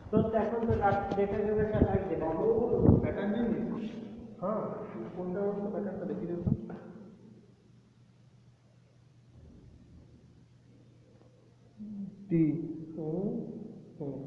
তোর তো এখন তো ডেটা জমেটা লাগবে, প্যাটার্ন জিনিস। হ্যাঁ কোনটা টি হুম হুম